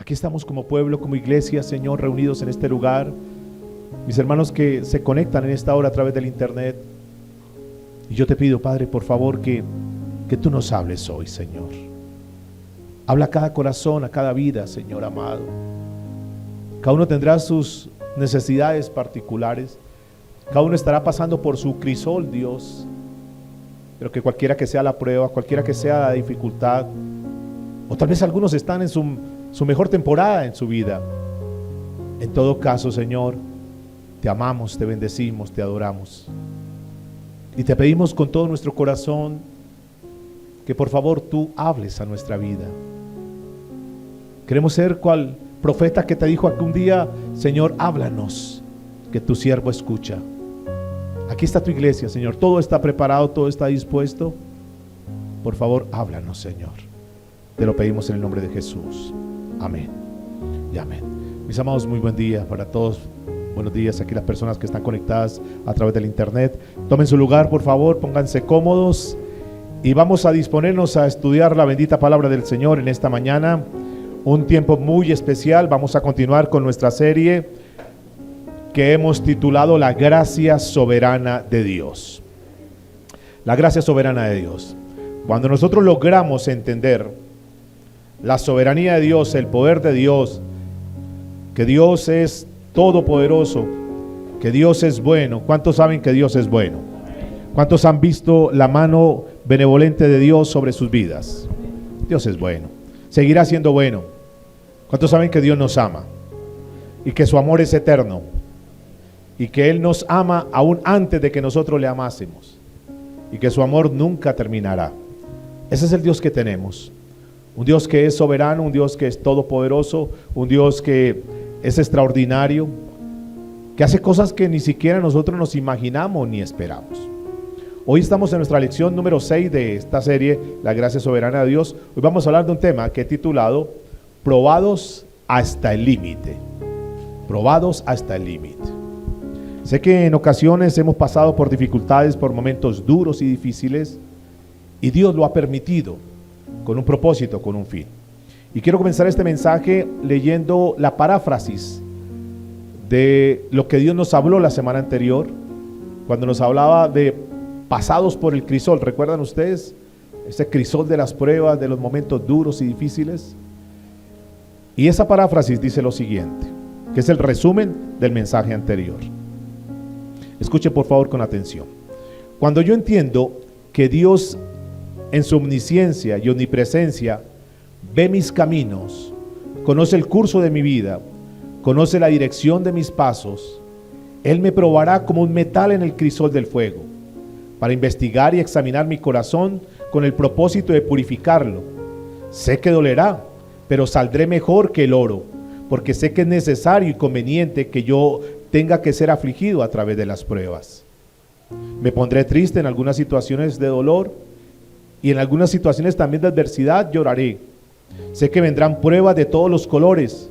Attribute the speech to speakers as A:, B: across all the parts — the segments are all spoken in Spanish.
A: Aquí estamos como pueblo, como iglesia, Señor, reunidos en este lugar. Mis hermanos que se conectan en esta hora a través del internet. Y yo te pido, Padre, por favor, que tú nos hables hoy, Señor. Habla a cada corazón, a cada vida, Señor amado. Cada uno tendrá sus necesidades particulares. Cada uno estará pasando por su crisol, Dios. Pero que cualquiera que sea la prueba, cualquiera que sea la dificultad, o tal vez algunos están en su mejor temporada en su vida. En todo caso, Señor, te amamos, te bendecimos, te adoramos. Y te pedimos con todo nuestro corazón que por favor tú hables a nuestra vida. Queremos ser cual profeta que te dijo algún día: Señor, háblanos, que tu siervo escucha. Aquí está tu iglesia, Señor. Todo está preparado, todo está dispuesto. Por favor, háblanos, Señor. Te lo pedimos en el nombre de Jesús. Amén y amén. Mis amados, muy buen día para todos. Buenos días aquí las personas que están conectadas a través del internet. Tomen su lugar, por favor, pónganse cómodos y vamos a disponernos a estudiar la bendita palabra del Señor en esta mañana. Un tiempo muy especial. Vamos a continuar con nuestra serie que hemos titulado La gracia soberana de Dios. La gracia soberana de Dios. Cuando nosotros logramos entender la soberanía de Dios, el poder de Dios, que Dios es todopoderoso, que Dios es bueno. ¿Cuántos saben que Dios es bueno? ¿Cuántos han visto la mano benevolente de Dios sobre sus vidas? Dios es bueno, seguirá siendo bueno. ¿Cuántos saben que Dios nos ama y que su amor es eterno y que Él nos ama aún antes de que nosotros le amásemos y que su amor nunca terminará? Ese es el Dios que tenemos, un Dios que es soberano, un Dios que es todopoderoso, un Dios que es extraordinario, que hace cosas que ni siquiera nosotros nos imaginamos ni esperamos. Hoy estamos en nuestra lección número 6 de esta serie, La gracia soberana de Dios. Hoy vamos a hablar de un tema que he titulado Probados hasta el límite. Probados hasta el límite. Sé que en ocasiones hemos pasado por dificultades, por momentos duros y difíciles, y Dios lo ha permitido con un propósito, con un fin. Y quiero comenzar este mensaje leyendo la paráfrasis de lo que Dios nos habló la semana anterior, cuando nos hablaba de pasados por el crisol. ¿Recuerdan ustedes? Ese crisol de las pruebas, de los momentos duros y difíciles. Y esa paráfrasis dice lo siguiente, que es el resumen del mensaje anterior. Escuchen por favor con atención. Cuando yo entiendo que Dios en su omnisciencia y omnipresencia ve mis caminos, conoce el curso de mi vida, conoce la dirección de mis pasos, Él me probará como un metal en el crisol del fuego, para investigar y examinar mi corazón con el propósito de purificarlo. Sé que dolerá, pero saldré mejor que el oro, porque sé que es necesario y conveniente que yo tenga que ser afligido a través de las pruebas. Me pondré triste en algunas situaciones de dolor y en algunas situaciones también de adversidad lloraré. Sé que vendrán pruebas de todos los colores.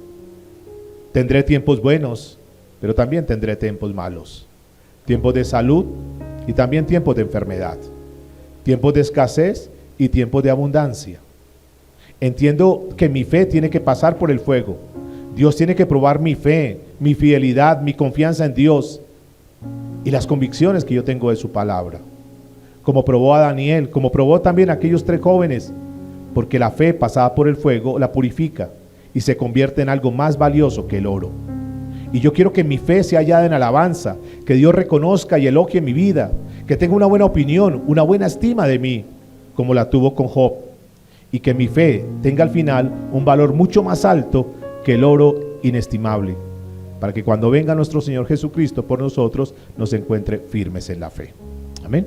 A: Tendré tiempos buenos, pero también tendré tiempos malos. Tiempos de salud y también tiempos de enfermedad. Tiempos de escasez y tiempos de abundancia. Entiendo que mi fe tiene que pasar por el fuego. Dios tiene que probar mi fe, mi fidelidad, mi confianza en Dios y las convicciones que yo tengo de su palabra. Como probó a Daniel, como probó también a aquellos 3 jóvenes, porque la fe pasada por el fuego la purifica y se convierte en algo más valioso que el oro. Y yo quiero que mi fe sea hallada en alabanza, que Dios reconozca y elogie mi vida, que tenga una buena opinión, una buena estima de mí, como la tuvo con Job, y que mi fe tenga al final un valor mucho más alto que el oro inestimable, para que cuando venga nuestro Señor Jesucristo por nosotros, nos encuentre firmes en la fe. Amén.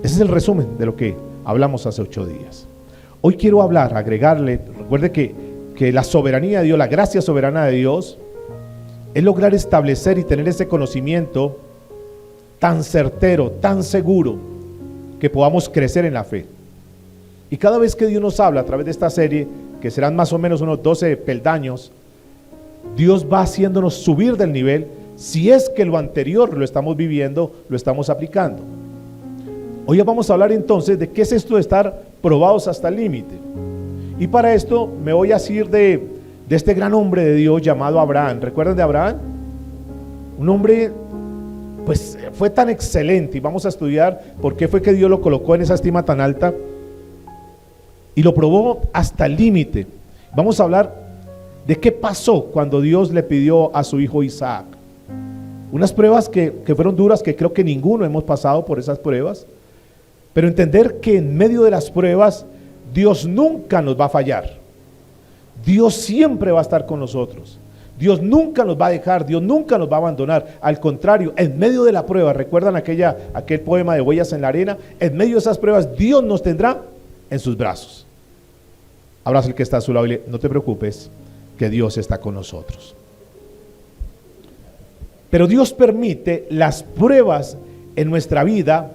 A: Ese es el resumen de lo que hablamos hace 8 días. Hoy quiero hablar, agregarle, recuerde que la soberanía de Dios, la gracia soberana de Dios, es lograr establecer y tener ese conocimiento tan certero, tan seguro, que podamos crecer en la fe. Y cada vez que Dios nos habla a través de esta serie, que serán más o menos unos 12 peldaños, Dios va haciéndonos subir del nivel, si es que lo anterior lo estamos viviendo, lo estamos aplicando. Hoy vamos a hablar entonces de qué es esto de estar probados hasta el límite. Y para esto me voy a asir de de este gran hombre de Dios llamado Abraham. ¿Recuerdan de Abraham? Un hombre, pues fue tan excelente, y vamos a estudiar por qué fue que Dios lo colocó en esa estima tan alta y lo probó hasta el límite. Vamos a hablar de qué pasó cuando Dios le pidió a su hijo Isaac. Unas pruebas que fueron duras, que creo que ninguno hemos pasado por esas pruebas, pero entender que en medio de las pruebas Dios nunca nos va a fallar. Dios siempre va a estar con nosotros. Dios nunca nos va a dejar, Dios nunca nos va a abandonar. Al contrario, en medio de la prueba, ¿recuerdan aquel poema de Huellas en la Arena? En medio de esas pruebas Dios nos tendrá en sus brazos. Abraza el que está a su lado y dile: no te preocupes, que Dios está con nosotros. Pero Dios permite las pruebas en nuestra vida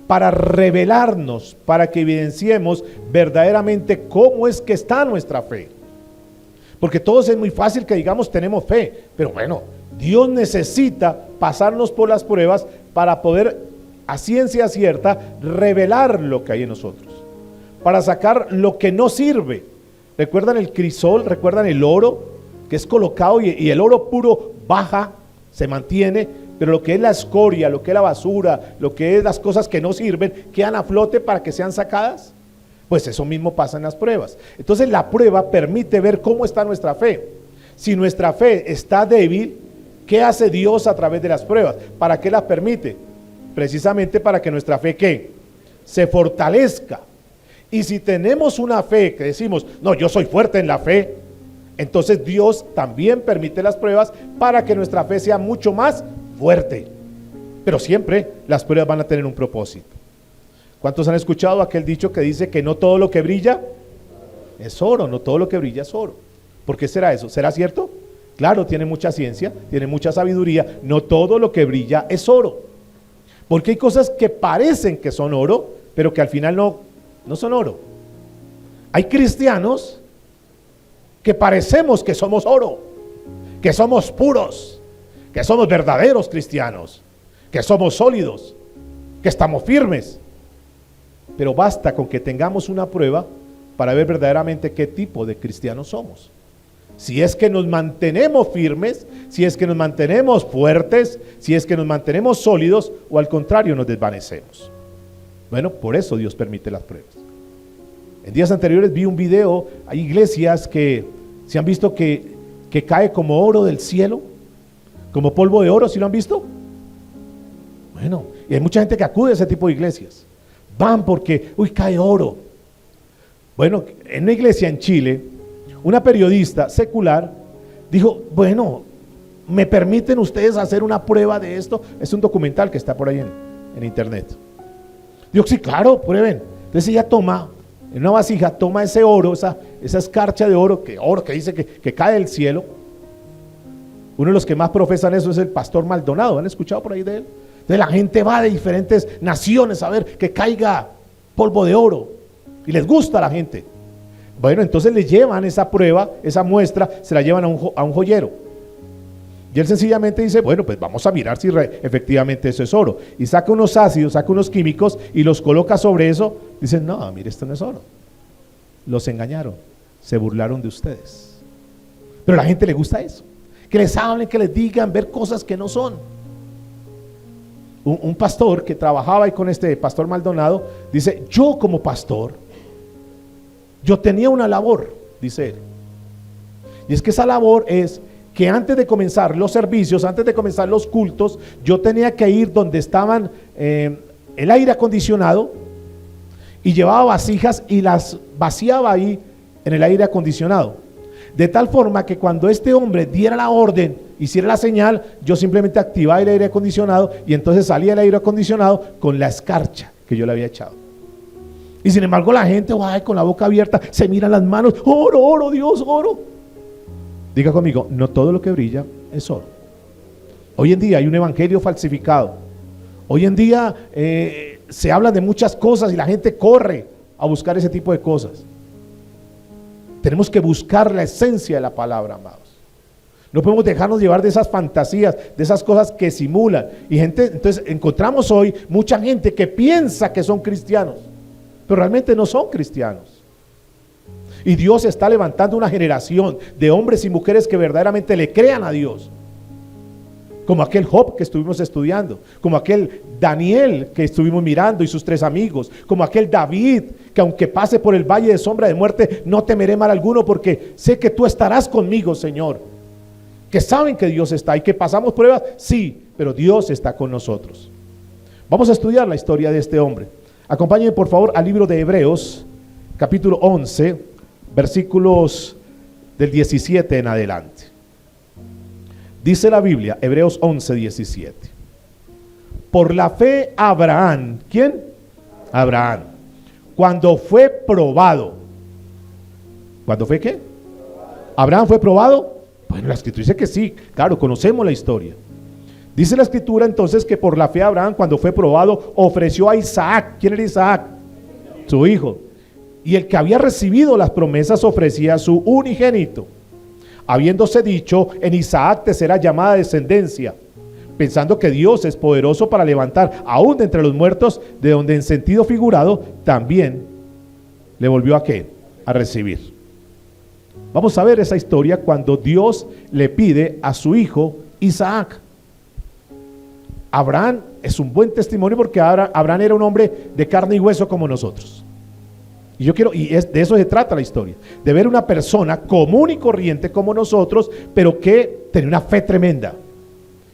A: para revelarnos, para que evidenciemos verdaderamente cómo es que está nuestra fe. Porque todos es muy fácil que digamos tenemos fe, pero bueno, Dios necesita pasarnos por las pruebas para poder a ciencia cierta revelar lo que hay en nosotros, para sacar lo que no sirve. ¿Recuerdan el crisol? ¿Recuerdan el oro que es colocado y el oro puro baja, se mantiene, pero lo que es la escoria, lo que es la basura, lo que es las cosas que no sirven, quedan a flote para que sean sacadas? Pues eso mismo pasa en las pruebas. Entonces la prueba permite ver cómo está nuestra fe. Si nuestra fe está débil, ¿qué hace Dios a través de las pruebas? ¿Para qué las permite? Precisamente para que nuestra fe, ¿qué? Se fortalezca. Y si tenemos una fe que decimos, no, yo soy fuerte en la fe, entonces Dios también permite las pruebas para que nuestra fe sea mucho más fuerte. Pero siempre las pruebas van a tener un propósito. ¿Cuántos han escuchado aquel dicho que dice que no todo lo que brilla es oro? No todo lo que brilla es oro. ¿Por qué será eso? ¿Será cierto? Claro, tiene mucha ciencia, tiene mucha sabiduría. No todo lo que brilla es oro. Porque hay cosas que parecen que son oro, pero que al final no son oro. Hay cristianos que parecemos que somos oro, que somos puros, que somos verdaderos cristianos, que somos sólidos, que estamos firmes. Pero basta con que tengamos una prueba para ver verdaderamente qué tipo de cristianos somos. Si es que nos mantenemos firmes, si es que nos mantenemos fuertes, si es que nos mantenemos sólidos, o al contrario nos desvanecemos. Bueno, por eso Dios permite las pruebas. En días anteriores vi un video, hay iglesias que se han visto que cae como oro del cielo, como polvo de oro. ¿Sí lo han visto? Bueno, y hay mucha gente que acude a ese tipo de iglesias. Van porque, cae oro. Bueno, en una iglesia en Chile, una periodista secular dijo, bueno, ¿me permiten ustedes hacer una prueba de esto? Es un documental que está por ahí en internet. Digo, sí, claro, prueben. Entonces ella toma, en una vasija, toma ese oro, esa escarcha de oro que dice que cae del cielo. Uno de los que más profesan eso es el pastor Maldonado. ¿Han escuchado por ahí de él? Entonces la gente va de diferentes naciones a ver que caiga polvo de oro y les gusta a la gente. Bueno, entonces le llevan esa prueba, esa muestra, se la llevan a un joyero. Y él sencillamente dice, bueno, pues vamos a mirar si efectivamente eso es oro. Y saca unos ácidos, saca unos químicos y los coloca sobre eso. Dicen, no, mire, esto no es oro. Los engañaron, se burlaron de ustedes. Pero a la gente le gusta eso. Que les hablen, que les digan, ver cosas que no son. Un pastor que trabajaba ahí con este pastor Maldonado, dice, yo como pastor, yo tenía una labor, dice él. Y es que esa labor es que antes de comenzar los servicios, antes de comenzar los cultos, yo tenía que ir donde estaban el aire acondicionado y llevaba vasijas y las vaciaba ahí en el aire acondicionado. De tal forma que cuando este hombre diera la orden, hiciera la señal, yo simplemente activaba el aire acondicionado y entonces salía el aire acondicionado con la escarcha que yo le había echado. Y sin embargo la gente, con la boca abierta, se miran las manos, oro, oro, Dios, oro. Diga conmigo, no todo lo que brilla es oro. Hoy en día hay un evangelio falsificado. Hoy en día se habla de muchas cosas y la gente corre a buscar ese tipo de cosas. Tenemos que buscar la esencia de la palabra, amados. No podemos dejarnos llevar de esas fantasías, de esas cosas que simulan. Y entonces encontramos hoy mucha gente que piensa que son cristianos, pero realmente no son cristianos. Y Dios está levantando una generación de hombres y mujeres que verdaderamente le crean a Dios. Como aquel Job que estuvimos estudiando, como aquel Daniel que estuvimos mirando y sus 3 amigos, como aquel David que aunque pase por el valle de sombra de muerte, no temeré mal alguno porque sé que tú estarás conmigo, Señor. Que saben que Dios está y que pasamos pruebas, sí, pero Dios está con nosotros. Vamos a estudiar la historia de este hombre. Acompáñenme por favor al libro de Hebreos, capítulo 11, versículos del 17 en adelante. Dice la Biblia, Hebreos 11, 17. Por la fe Abraham, ¿quién? Abraham, cuando fue probado. ¿Cuándo fue qué? ¿Abraham fue probado? Bueno, la escritura dice que sí, claro, conocemos la historia. Dice la escritura entonces que por la fe Abraham, cuando fue probado, ofreció a Isaac. ¿Quién era Isaac? Su hijo. Y el que había recibido las promesas ofrecía a su unigénito, habiéndose dicho, en Isaac te será llamada descendencia, pensando que Dios es poderoso para levantar aún de entre los muertos, de donde en sentido figurado también le volvió a ¿qué? A recibir. Vamos a ver esa historia cuando Dios le pide a su hijo Isaac. Abraham es un buen testimonio porque Abraham era un hombre de carne y hueso como nosotros. Y de eso se trata la historia, de ver una persona común y corriente como nosotros, pero que tiene una fe tremenda.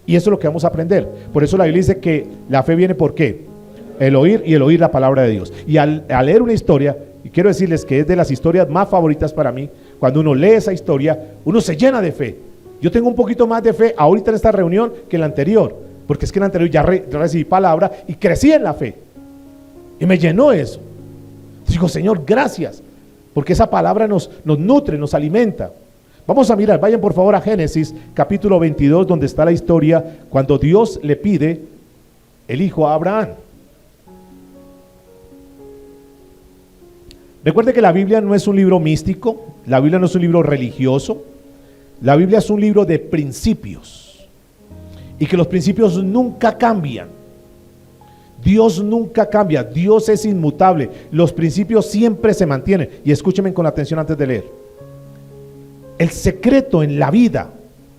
A: Y eso es lo que vamos a aprender. Por eso la Biblia dice que la fe viene ¿por qué? El oír, y el oír la palabra de Dios. Y al leer una historia, y quiero decirles que es de las historias más favoritas para mí, cuando uno lee esa historia, uno se llena de fe. Yo tengo un poquito más de fe ahorita en esta reunión que en la anterior, porque es que en la anterior ya recibí palabra y crecí en la fe. Y me llenó eso. Digo, Señor, gracias, porque esa palabra nos nutre, nos alimenta. Vamos a mirar, vayan por favor a Génesis capítulo 22, donde está la historia cuando Dios le pide el hijo a Abraham. Recuerde que la Biblia no es un libro místico, la Biblia no es un libro religioso, la Biblia es un libro de principios, y que los principios nunca cambian. Dios nunca cambia, Dios es inmutable, los principios siempre se mantienen. Y escúchenme con atención antes de leer. El secreto en la vida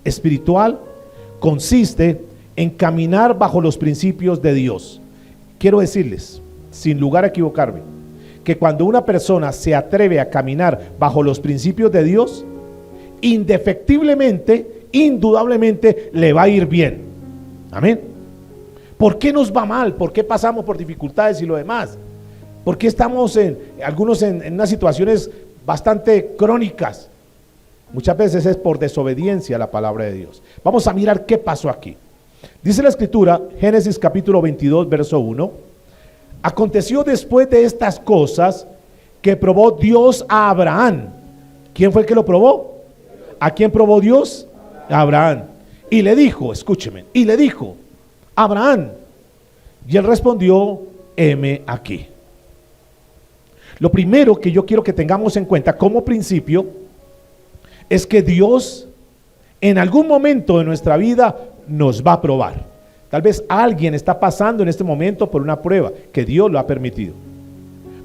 A: espiritual consiste en caminar bajo los principios de Dios. Quiero decirles, sin lugar a equivocarme, que cuando una persona se atreve a caminar bajo los principios de Dios, indefectiblemente, indudablemente le va a ir bien. Amén. ¿Por qué nos va mal? ¿Por qué pasamos por dificultades y lo demás? ¿Por qué estamos algunos en unas situaciones bastante crónicas? Muchas veces es por desobediencia a la palabra de Dios. Vamos a mirar qué pasó aquí. Dice la escritura, Génesis capítulo 22, verso 1. Aconteció después de estas cosas que probó Dios a Abraham. ¿Quién fue el que lo probó? ¿A quién probó Dios? A Abraham. Y le dijo, escúcheme, y le dijo, Abraham. Y él respondió, heme aquí. Lo primero que yo quiero que tengamos en cuenta como principio es que Dios en algún momento de nuestra vida nos va a probar. Tal vez alguien está pasando en este momento por una prueba que Dios lo ha permitido.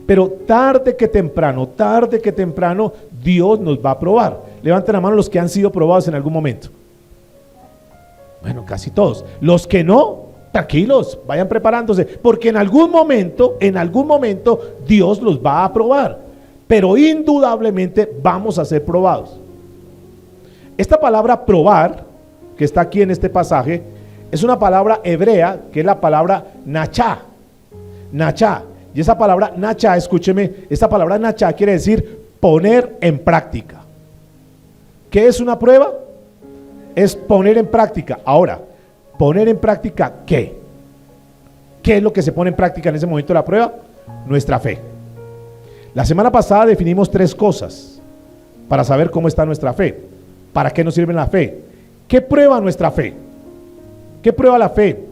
A: Pero tarde que temprano, Dios nos va a probar. Levanten la mano los que han sido probados en algún momento. Bueno, casi todos. Los que no, tranquilos, vayan preparándose, porque en algún momento, Dios los va a probar. Pero indudablemente vamos a ser probados. Esta palabra probar, que está aquí en este pasaje, es una palabra hebrea, que es la palabra nachá. Nachá. Y esa palabra nachá, escúcheme, esa palabra nachá quiere decir poner en práctica. ¿Qué es una prueba? Es poner en práctica. Ahora, ¿poner en práctica qué? ¿Qué es lo que se pone en práctica en ese momento de la prueba? Nuestra fe. La semana pasada definimos 3 cosas para saber cómo está nuestra fe. ¿Para qué nos sirve la fe? ¿Qué prueba nuestra fe? ¿Qué prueba la fe?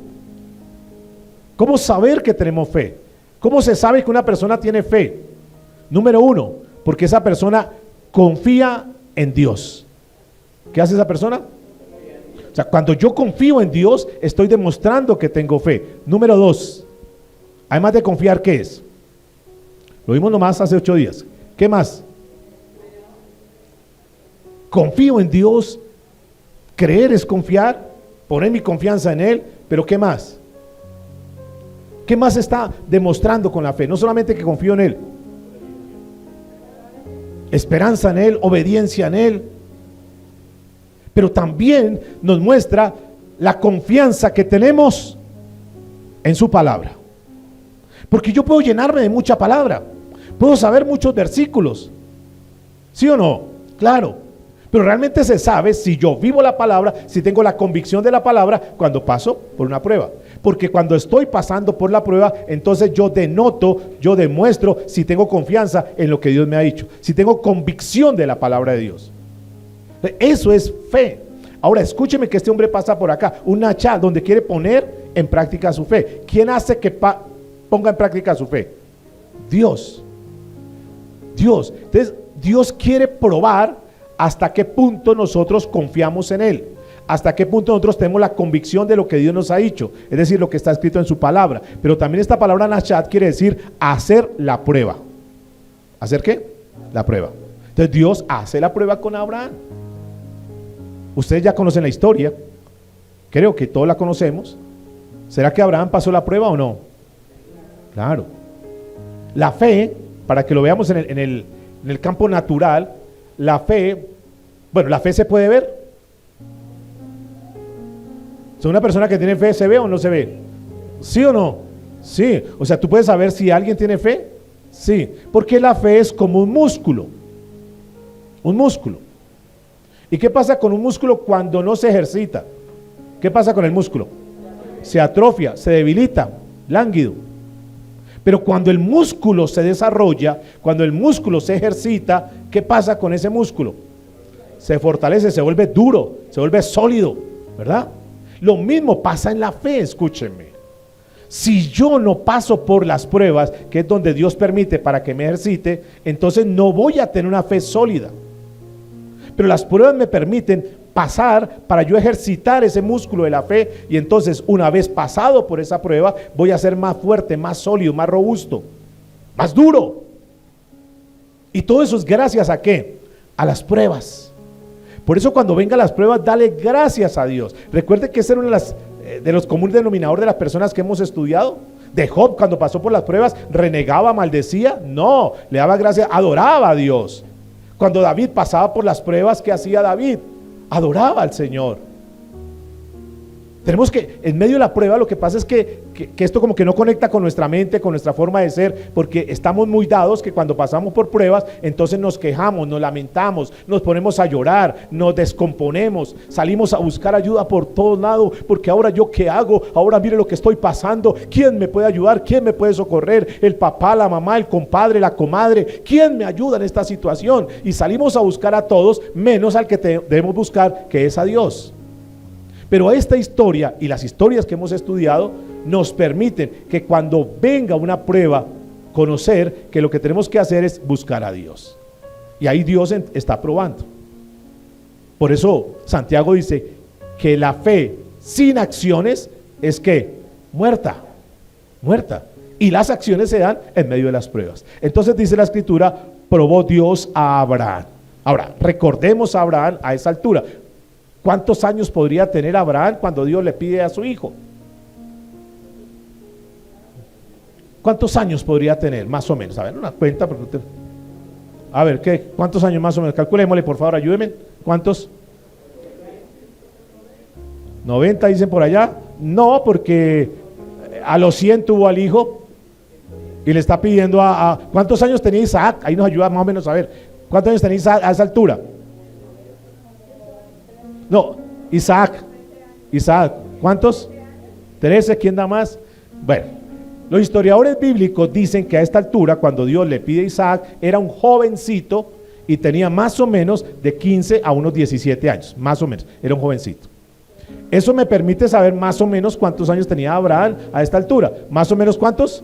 A: ¿Cómo saber que tenemos fe? ¿Cómo se sabe que una persona tiene fe? Número 1, porque esa persona confía en Dios. ¿Qué hace esa persona? O sea, cuando yo confío en Dios, estoy demostrando que tengo fe. Número 2, además de confiar, ¿qué es? Lo vimos nomás hace 8 días. ¿Qué más? confío en Dios. Creer es confiar, poner mi confianza en Él, pero ¿qué más? ¿Qué más está demostrando con la fe? No solamente que confío en Él, esperanza en Él, obediencia en Él, pero también nos muestra la confianza que tenemos en su palabra. Porque yo puedo llenarme de mucha palabra, puedo saber muchos versículos, ¿sí o no? Claro, pero realmente se sabe si yo vivo la palabra, si tengo la convicción de la palabra cuando paso por una prueba. Porque cuando estoy pasando por la prueba, entonces yo denoto, yo demuestro si tengo confianza en lo que Dios me ha dicho, si tengo convicción de la palabra de Dios. Eso es fe. Ahora escúcheme que este hombre pasa por acá, un Nachal, donde quiere poner en práctica su fe. ¿Quién hace que ponga en práctica su fe? Dios. Dios. Entonces Dios quiere probar hasta qué punto nosotros confiamos en Él, hasta qué punto nosotros tenemos la convicción de lo que Dios nos ha dicho, es decir, lo que está escrito en su palabra. Pero también esta palabra Nachat quiere decir hacer la prueba. ¿Hacer qué? La prueba. Entonces Dios hace la prueba con Abraham. Ustedes ya conocen la historia, creo que todos la conocemos. ¿Será que Abraham pasó la prueba o no? Claro. La fe, para que lo veamos en el campo natural, la fe, bueno, la fe se puede ver. ¿Es una persona que tiene fe, se ve o no se ve? ¿Sí o no? Sí. O sea, ¿tú puedes saber si alguien tiene fe? Sí. Porque la fe es como un músculo. Un músculo. ¿Y qué pasa con un músculo cuando no se ejercita? ¿Qué pasa con el músculo? Se atrofia, se debilita, lánguido. Pero cuando el músculo se desarrolla, cuando el músculo se ejercita, ¿qué pasa con ese músculo? Se fortalece, se vuelve duro, se vuelve sólido, ¿verdad? Lo mismo pasa en la fe, escúchenme. Si yo no paso por las pruebas, que es donde Dios permite para que me ejercite, entonces no voy a tener una fe sólida. Pero las pruebas me permiten pasar para yo ejercitar ese músculo de la fe, y entonces una vez pasado por esa prueba voy a ser más fuerte, más sólido, más robusto, más duro. Y todo eso es gracias ¿a qué? A las pruebas. Por eso cuando vengan las pruebas, dale gracias a Dios. Recuerde que ese era uno de los comunes denominadores de las personas que hemos estudiado. De Job, cuando pasó por las pruebas, renegaba, maldecía. No, le daba gracias, adoraba a Dios. Cuando David pasaba por las pruebas, ¿qué hacía David? Adoraba al Señor. Tenemos que, en medio de la prueba, lo que pasa es que esto como que no conecta con nuestra mente, con nuestra forma de ser, porque estamos muy dados que cuando pasamos por pruebas, entonces nos quejamos, nos lamentamos, nos ponemos a llorar, nos descomponemos, salimos a buscar ayuda por todos lados, porque ahora yo qué hago, ahora mire lo que estoy pasando, ¿quién me puede ayudar? ¿Quién me puede socorrer? El papá, la mamá, el compadre, la comadre, ¿quién me ayuda en esta situación? Y salimos a buscar a todos, menos al que debemos buscar, que es a Dios. Pero esta historia y las historias que hemos estudiado nos permiten que cuando venga una prueba, conocer que lo que tenemos que hacer es buscar a Dios. Y ahí Dios está probando. Por eso Santiago dice que la fe sin acciones es ¿qué? Muerta. Y las acciones se dan en medio de las pruebas. Entonces dice la escritura, probó Dios a Abraham. Ahora, recordemos a Abraham a esa altura. ¿Cuántos años podría tener Abraham cuando Dios le pide a su hijo? ¿Cuántos años podría tener? Más o menos. A ver, una cuenta. A ver, ¿qué? ¿Cuántos años más o menos? Calculémosle, por favor, ayúdenme. ¿Cuántos? 90 dicen por allá. No, porque a los 100 tuvo al hijo y le está pidiendo ¿cuántos años tenía Isaac? Ahí nos ayuda más o menos a ver. ¿Cuántos años tenía Isaac a esa altura? No, Isaac, ¿cuántos? 13, ¿quién da más? Bueno, los historiadores bíblicos dicen que a esta altura, cuando Dios le pide a Isaac, era un jovencito y tenía más o menos de 15 a unos 17 años, más o menos, era un jovencito. Eso me permite saber más o menos cuántos años tenía Abraham a esta altura. ¿Más o menos cuántos?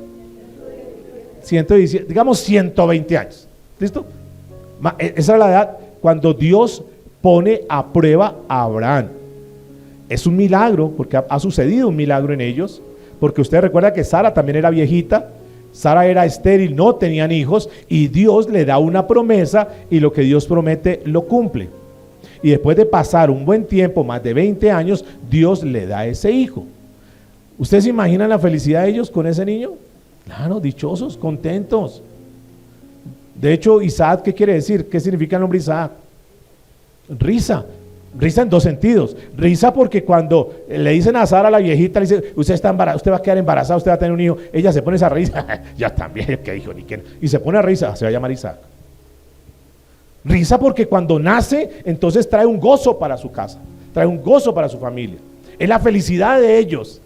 A: 117, digamos 120 años. ¿Listo? Esa era la edad cuando Dios pone a prueba a Abraham. Es un milagro, porque ha sucedido un milagro en ellos, porque usted recuerda que Sara también era viejita, Sara era estéril, no tenían hijos, y Dios le da una promesa, y lo que Dios promete lo cumple. Y después de pasar un buen tiempo, más de 20 años, Dios le da ese hijo. ¿Ustedes se imaginan la felicidad de ellos con ese niño? Claro, dichosos, contentos. De hecho, Isaac, ¿qué quiere decir? ¿Qué significa el nombre Isaac? Risa. Risa en dos sentidos. Risa porque cuando le dicen a Sara, la viejita, le dice, usted está embarazada, usted va a quedar embarazada, usted va a tener un hijo, ella se pone esa risa, ya también, ¿qué dijo? Ni quién. Y se pone a risa, se va a llamar Isaac. Risa porque cuando nace, entonces trae un gozo para su casa, trae un gozo para su familia. Es la felicidad de ellos,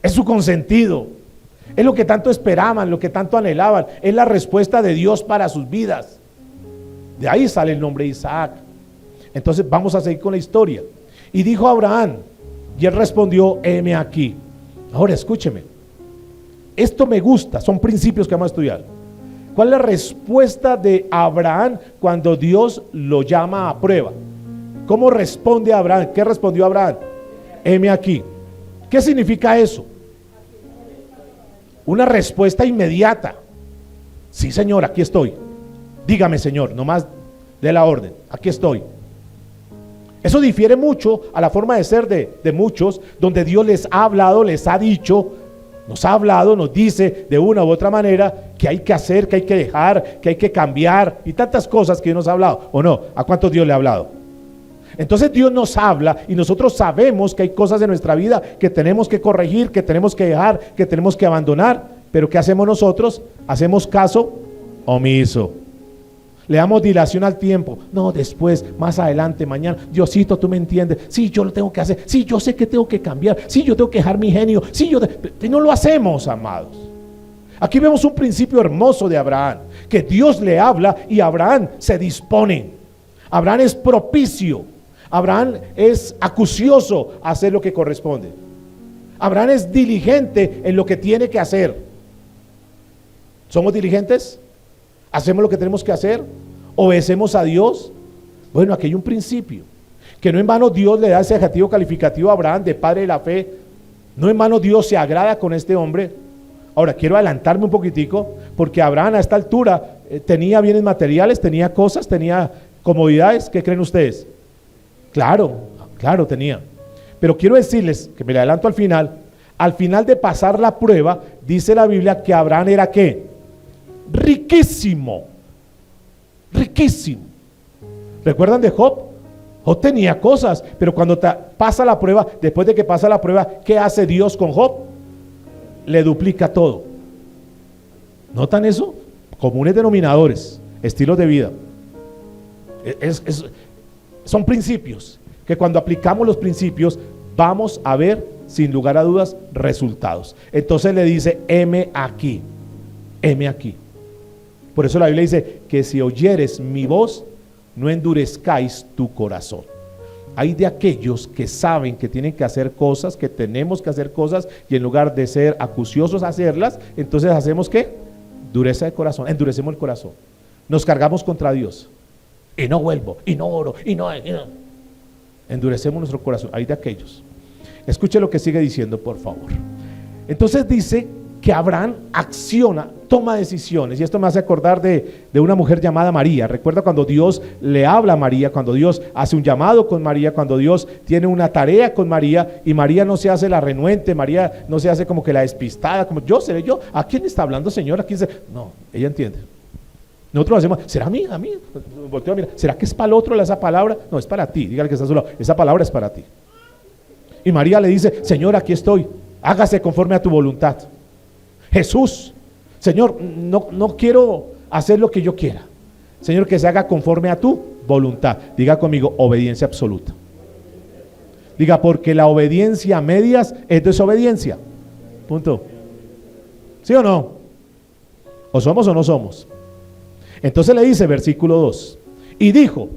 A: es su consentido, es lo que tanto esperaban, lo que tanto anhelaban, es la respuesta de Dios para sus vidas. De ahí sale el nombre Isaac. Entonces vamos a seguir con la historia. Y dijo Abraham, y él respondió, heme aquí. Ahora escúcheme, esto me gusta, son principios que vamos a estudiar. ¿Cuál es la respuesta de Abraham cuando Dios lo llama a prueba? ¿Cómo responde Abraham? ¿Qué respondió Abraham? Heme aquí. ¿Qué significa eso? Una respuesta inmediata. Sí, Señor, aquí estoy. Dígame, Señor, nomás dé la orden, aquí estoy. Eso difiere mucho a la forma de ser de muchos, donde Dios les ha hablado, les ha dicho, nos ha hablado, nos dice de una u otra manera que hay que hacer, que hay que dejar, que hay que cambiar y tantas cosas que Dios nos ha hablado, ¿o no? ¿A cuántos Dios le ha hablado? Entonces Dios nos habla y nosotros sabemos que hay cosas en nuestra vida que tenemos que corregir, que tenemos que dejar, que tenemos que abandonar, pero ¿qué hacemos nosotros? Hacemos caso omiso. Le damos dilación al tiempo. No, después, más adelante, mañana. Diosito, tú me entiendes. Sí, yo lo tengo que hacer. Sí, yo sé que tengo que cambiar. Sí, yo tengo que dejar mi genio. Sí, y no lo hacemos, amados. Aquí vemos un principio hermoso de Abraham, que Dios le habla y Abraham se dispone. Abraham es propicio. Abraham es acucioso a hacer lo que corresponde. Abraham es diligente en lo que tiene que hacer. ¿Somos diligentes? ¿Hacemos lo que tenemos que hacer? ¿Obedecemos a Dios? Bueno, aquí hay un principio, que no en vano Dios le da ese adjetivo calificativo a Abraham de padre de la fe. No en vano Dios se agrada con este hombre. Ahora quiero adelantarme un poquitico, porque Abraham a esta altura tenía bienes materiales, tenía cosas, tenía comodidades. ¿Qué creen ustedes? Claro tenía. Pero quiero decirles, que me le adelanto al final de pasar la prueba, dice la Biblia que Abraham era ¿qué? Riquísimo. ¿Recuerdan de Job? Job tenía cosas, pero cuando pasa la prueba, después de que pasa la prueba, ¿qué hace Dios con Job? Le duplica todo. ¿Notan eso? Comunes denominadores, estilos de vida. Son principios que cuando aplicamos los principios vamos a ver sin lugar a dudas resultados. Entonces le dice, heme aquí. Por eso la Biblia dice que si oyeres mi voz, no endurezcáis tu corazón. Hay de aquellos que saben que tienen que hacer cosas, que tenemos que hacer cosas, y en lugar de ser acuciosos a hacerlas, entonces hacemos ¿qué? Dureza de corazón, endurecemos el corazón. Nos cargamos contra Dios. Y no vuelvo, y no oro, y no. Endurecemos nuestro corazón. Hay de aquellos. Escuche lo que sigue diciendo, por favor. Entonces dice que Abraham acciona, toma decisiones, y esto me hace acordar de una mujer llamada María. Recuerda cuando Dios le habla a María, cuando Dios hace un llamado con María, cuando Dios tiene una tarea con María, y María no se hace la renuente, María no se hace como que la despistada, como yo seré yo, ¿a quién está hablando, Señor? ¿A quién se...? No, ella entiende. Nosotros hacemos, ¿será a mí? Volteo a mirar, ¿será que es para el otro esa palabra? No, es para ti, dígale que está a su lado, esa palabra es para ti. Y María le dice, Señor, aquí estoy, hágase conforme a tu voluntad. Jesús, Señor, no quiero hacer lo que yo quiera. Señor, que se haga conforme a tu voluntad. Diga conmigo, obediencia absoluta. Diga, porque la obediencia a medias es desobediencia. Punto. ¿Sí o no? ¿O somos o no somos? Entonces le dice, versículo 2, y dijo,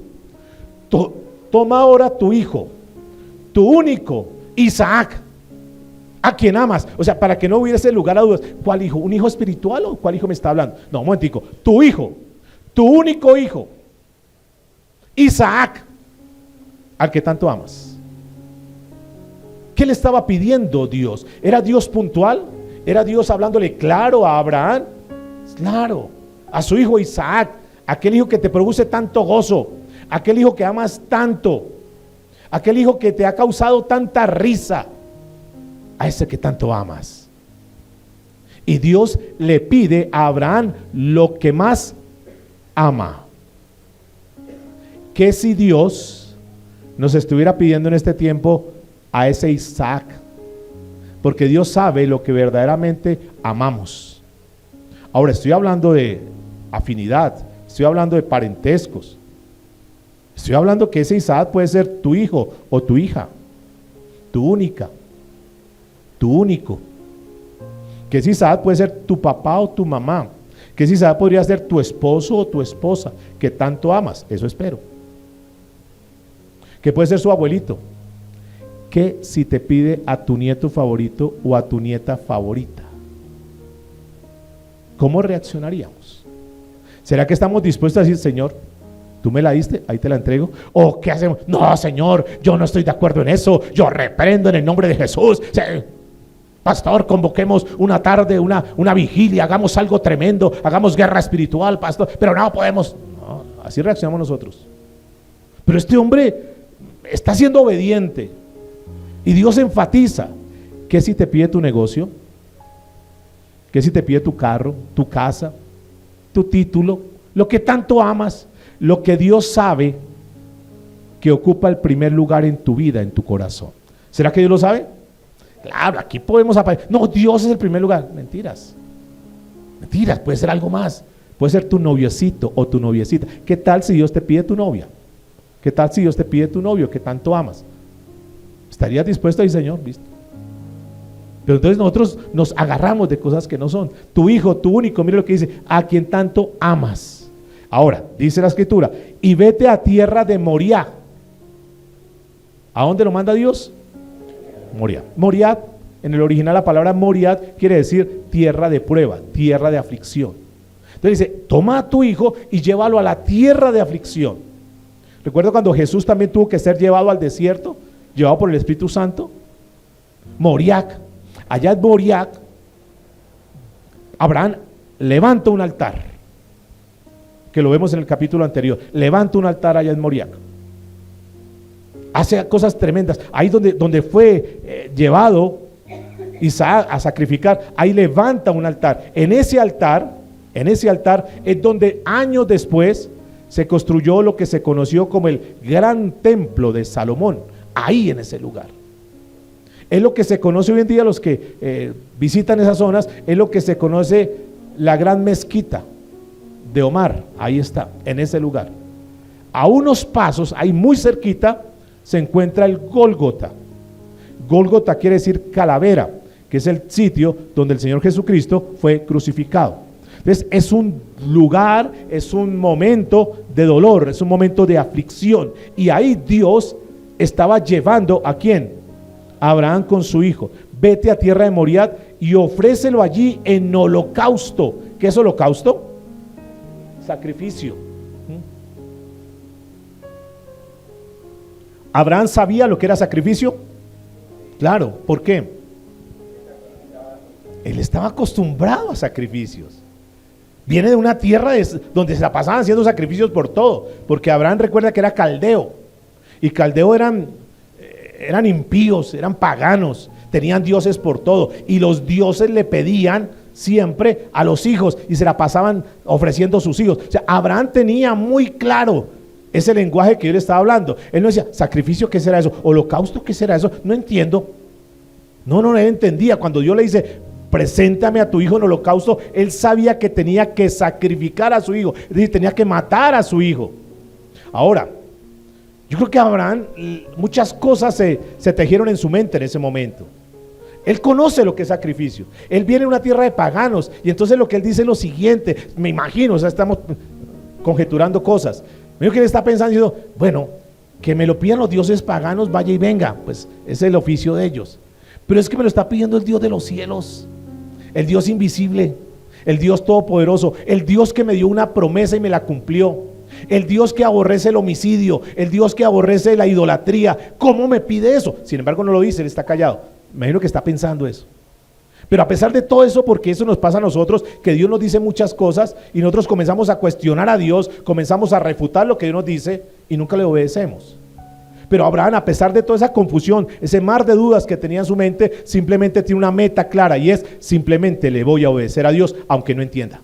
A: toma ahora tu hijo, tu único, Isaac, a quien amas. O sea, para que no hubiese lugar a dudas, ¿cuál hijo? ¿Un hijo espiritual o cuál hijo me está hablando? No, un momentico, tu hijo, tu único hijo, Isaac, al que tanto amas. ¿Qué le estaba pidiendo Dios? ¿Era Dios puntual? ¿Era Dios hablándole claro a Abraham? Claro, a su hijo Isaac, aquel hijo que te produce tanto gozo, aquel hijo que amas tanto, aquel hijo que te ha causado tanta risa, a ese que tanto amas. Y Dios le pide a Abraham lo que más ama. ¿Qué si Dios nos estuviera pidiendo en este tiempo a ese Isaac? Porque Dios sabe lo que verdaderamente amamos. Ahora estoy hablando de afinidad, estoy hablando de parentescos, estoy hablando que ese Isaac puede ser tu hijo o tu hija, tu única, tu único. Que ese Isaac puede ser tu papá o tu mamá, que ese Isaac podría ser tu esposo o tu esposa que tanto amas, eso espero. Que puede ser su abuelito. ¿Qué si te pide a tu nieto favorito o a tu nieta favorita? ¿Cómo reaccionaríamos? ¿Será que estamos dispuestos a decir, Señor, tú me la diste, ahí te la entrego? ¿O qué hacemos? No, Señor, yo no estoy de acuerdo en eso, yo reprendo en el nombre de Jesús. Pastor, convoquemos una tarde, una vigilia, hagamos algo tremendo, hagamos guerra espiritual, pastor, pero no podemos. No, así reaccionamos nosotros. Pero este hombre está siendo obediente y Dios enfatiza que si te pide tu negocio, que si te pide tu carro, tu casa, tu título, lo que tanto amas, lo que Dios sabe que ocupa el primer lugar en tu vida, en tu corazón. ¿Será que Dios lo sabe? Claro, aquí podemos aparecer. No, Dios es el primer lugar. Mentiras. Mentiras, puede ser algo más. Puede ser tu noviecito o tu noviecita. ¿Qué tal si Dios te pide tu novia? ¿Qué tal si Dios te pide tu novio que tanto amas? ¿Estarías dispuesto a decir, Señor? ¿Viste? Pero entonces nosotros nos agarramos de cosas que no son. Tu hijo, tu único, mire lo que dice, a quien tanto amas. Ahora, dice la escritura, y vete a tierra de Moriah. ¿A dónde lo manda Dios? Moriah. Moriah, en el original la palabra Moriah quiere decir tierra de prueba, tierra de aflicción. Entonces dice, toma a tu hijo y llévalo a la tierra de aflicción. ¿Recuerda cuando Jesús también tuvo que ser llevado al desierto? Llevado por el Espíritu Santo. Moriah. Allá en Moriah, Abraham levanta un altar, que lo vemos en el capítulo anterior. Levanta un altar allá en Moriah. Hace cosas tremendas. Ahí donde fue llevado Isaac a sacrificar, ahí levanta un altar. En ese altar es donde años después se construyó lo que se conoció como el gran templo de Salomón. Ahí en ese lugar. Es lo que se conoce hoy en día, los que visitan esas zonas, es lo que se conoce la gran mezquita de Omar. Ahí está, en ese lugar. A unos pasos, ahí muy cerquita, se encuentra el Gólgota. Gólgota quiere decir calavera, que es el sitio donde el Señor Jesucristo fue crucificado. Entonces es un lugar, es un momento de dolor, es un momento de aflicción. Y ahí Dios estaba llevando ¿a quién? A Abraham con su hijo. Vete a tierra de Moriah y ofrécelo allí en holocausto. ¿Qué es holocausto? Sacrificio. ¿Abraham sabía lo que era sacrificio? Claro, ¿por qué? Él estaba acostumbrado a sacrificios. Viene de una tierra donde se la pasaban haciendo sacrificios por todo, porque Abraham recuerda que era caldeo, y caldeo eran impíos, eran paganos, tenían dioses por todo, y los dioses le pedían siempre a los hijos, y se la pasaban ofreciendo sus hijos. O sea, Abraham tenía muy claro ese lenguaje que yo le estaba hablando. Él no decía, sacrificio, ¿qué será eso? Holocausto, ¿qué será eso? No entiendo. No, él entendía. Cuando Dios le dice, preséntame a tu hijo en holocausto, él sabía que tenía que sacrificar a su hijo, es decir, tenía que matar a su hijo. Ahora, yo creo que Abraham, muchas cosas se tejieron en su mente en ese momento. Él conoce lo que es sacrificio. Él viene de una tierra de paganos, y entonces lo que él dice es lo siguiente, me imagino, o sea, estamos conjeturando cosas. Mira que él está pensando, diciendo, bueno, que me lo pidan los dioses paganos, vaya y venga, pues es el oficio de ellos. Pero es que me lo está pidiendo el Dios de los cielos, el Dios invisible, el Dios todopoderoso, el Dios que me dio una promesa y me la cumplió, el Dios que aborrece el homicidio, el Dios que aborrece la idolatría. ¿Cómo me pide eso? Sin embargo no lo dice, él está callado. Me imagino que está pensando eso. Pero a pesar de todo eso, porque eso nos pasa a nosotros, que Dios nos dice muchas cosas y nosotros comenzamos a cuestionar a Dios, comenzamos a refutar lo que Dios nos dice y nunca le obedecemos. Pero Abraham, a pesar de toda esa confusión, ese mar de dudas que tenía en su mente, simplemente tiene una meta clara y es simplemente le voy a obedecer a Dios aunque no entienda.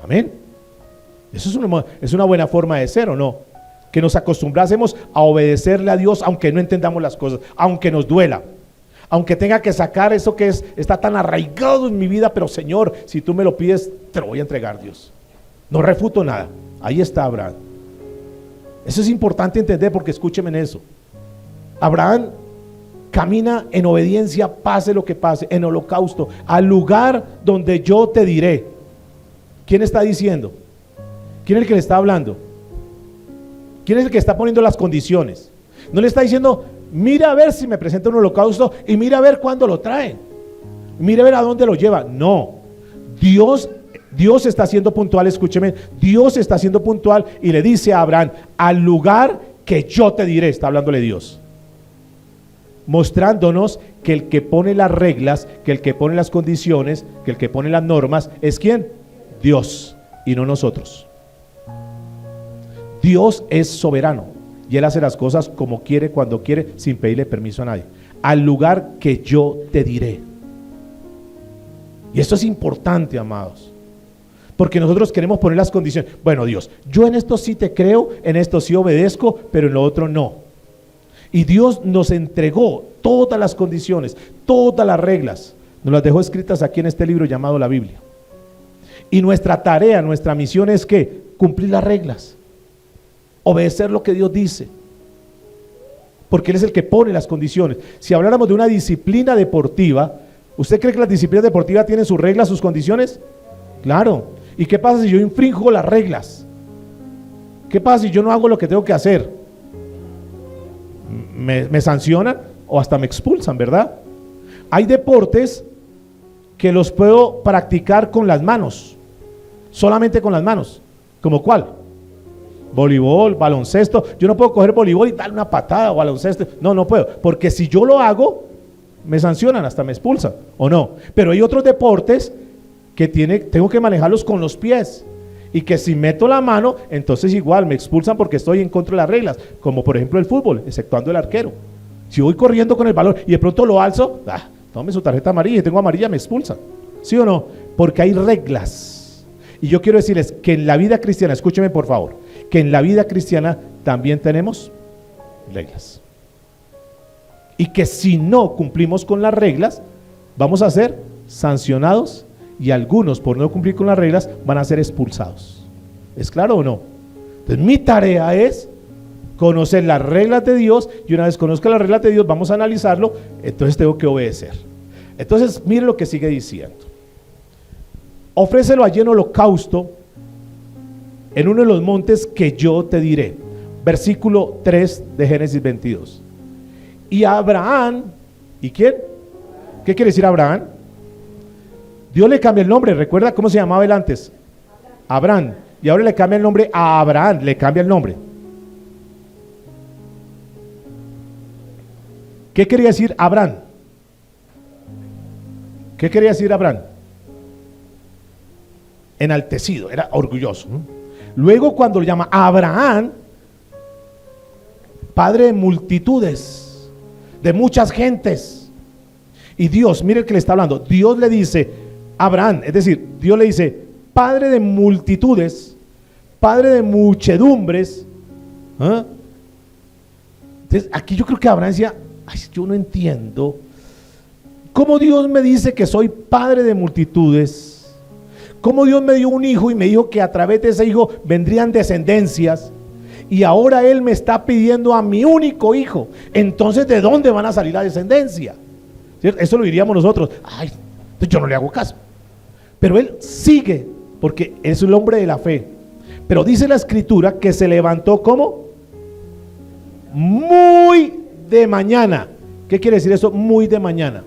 A: Amén. Eso es una buena forma de ser, ¿o no? Que nos acostumbrásemos a obedecerle a Dios aunque no entendamos las cosas, aunque nos duela, aunque tenga que sacar eso que está tan arraigado en mi vida, pero Señor, si tú me lo pides, te lo voy a entregar, Dios. No refuto nada. Ahí está Abraham. Eso es importante entender, porque escúcheme en eso. Abraham camina en obediencia, pase lo que pase, en holocausto, al lugar donde yo te diré. ¿Quién está diciendo? ¿Quién es el que le está hablando? ¿Quién es el que está poniendo las condiciones? No le está diciendo, mira a ver si me presenta un holocausto y mira a ver cuándo lo traen, mira a ver a dónde lo lleva. No, Dios está siendo puntual, escúcheme, Dios está siendo puntual y le dice a Abraham, al lugar que yo te diré, está hablándole Dios, mostrándonos que el que pone las reglas, que el que pone las condiciones, que el que pone las normas, ¿es quién? Dios, y no nosotros. Dios es soberano y Él hace las cosas como quiere, cuando quiere, sin pedirle permiso a nadie. Al lugar que yo te diré. Y esto es importante, amados, porque nosotros queremos poner las condiciones. Bueno, Dios, yo en esto sí te creo, en esto sí obedezco, pero en lo otro no. Y Dios nos entregó todas las condiciones, todas las reglas, nos las dejó escritas aquí en este libro llamado la Biblia. Y nuestra tarea, nuestra misión es que cumplir las reglas, obedecer lo que Dios dice, porque Él es el que pone las condiciones. Si habláramos de una disciplina deportiva, ¿usted cree que las disciplinas deportivas tienen sus reglas, sus condiciones? Claro. ¿Y qué pasa si yo infringo las reglas? ¿Qué pasa si yo no hago lo que tengo que hacer? Me sancionan o hasta me expulsan, ¿verdad? Hay deportes que los puedo practicar con las manos, solamente con las manos. ¿Como cuál? Voleibol, baloncesto. Yo no puedo coger voleibol y darle una patada o baloncesto. No puedo, porque si yo lo hago, me sancionan, hasta me expulsan, ¿o no? Pero hay otros deportes que tengo que manejarlos con los pies, y que si meto la mano, entonces igual me expulsan porque estoy en contra de las reglas, como por ejemplo el fútbol, exceptuando el arquero. Si voy corriendo con el balón y de pronto lo alzo, tome su tarjeta amarilla, y tengo amarilla, me expulsan, ¿sí o no? Porque hay reglas. Y yo quiero decirles que en la vida cristiana, escúcheme por favor, que en la vida cristiana también tenemos reglas. Y que si no cumplimos con las reglas, vamos a ser sancionados, y algunos, por no cumplir con las reglas, van a ser expulsados. ¿Es claro o no? Entonces mi tarea es conocer las reglas de Dios, y una vez conozca las reglas de Dios, vamos a analizarlo, entonces tengo que obedecer. Entonces mire lo que sigue diciendo: ofrécelo allí en holocausto en uno de los montes que yo te diré. Versículo 3 de Génesis 22. Y Abraham, ¿y quién? ¿Qué quiere decir Abraham? Dios le cambia el nombre. ¿Recuerda cómo se llamaba él antes? Abraham. Y ahora le cambia el nombre a Abraham, le cambia el nombre. ¿Qué quería decir Abraham? ¿Qué quería decir Abraham? Enaltecido, era orgulloso. Luego, cuando lo llama Abraham, padre de multitudes, de muchas gentes. Y Dios, mire el que le está hablando, Dios le dice Abraham, es decir, Dios le dice padre de multitudes, padre de muchedumbres. Entonces aquí yo creo que Abraham decía, yo no entiendo cómo Dios me dice que soy padre de multitudes, cómo Dios me dio un hijo y me dijo que a través de ese hijo vendrían descendencias, y ahora Él me está pidiendo a mi único hijo. Entonces, ¿de dónde van a salir la descendencia? ¿Cierto? Eso lo diríamos nosotros, yo no le hago caso. Pero él sigue, porque es el hombre de la fe. Pero dice la escritura que se levantó ¿cómo? Muy de mañana. ¿Qué quiere decir eso? Muy de mañana.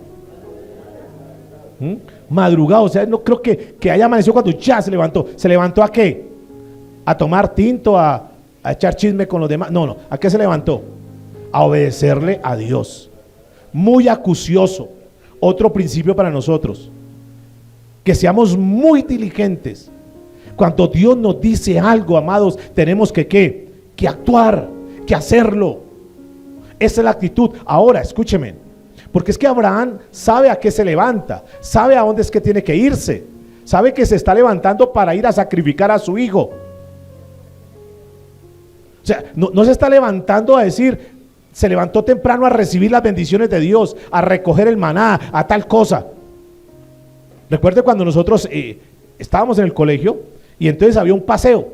A: Madrugado, o sea, no creo que haya amanecido cuando ya se levantó. ¿Se levantó a qué? ¿A tomar tinto? ¿A echar chisme con los demás? No, ¿a qué se levantó? A obedecerle a Dios. Muy acucioso. Otro principio para nosotros. que seamos muy diligentes. Cuando Dios nos dice algo, amados, tenemos que actuar, que hacerlo. Esa es la actitud. Ahora, escúcheme, porque es que Abraham sabe a qué se levanta, sabe a dónde es que tiene que irse, sabe que se está levantando para ir a sacrificar a su hijo. O sea, no se está levantando a decir, se levantó temprano a recibir las bendiciones de Dios, a recoger el maná, a tal cosa. Recuerde cuando nosotros estábamos en el colegio y entonces había un paseo,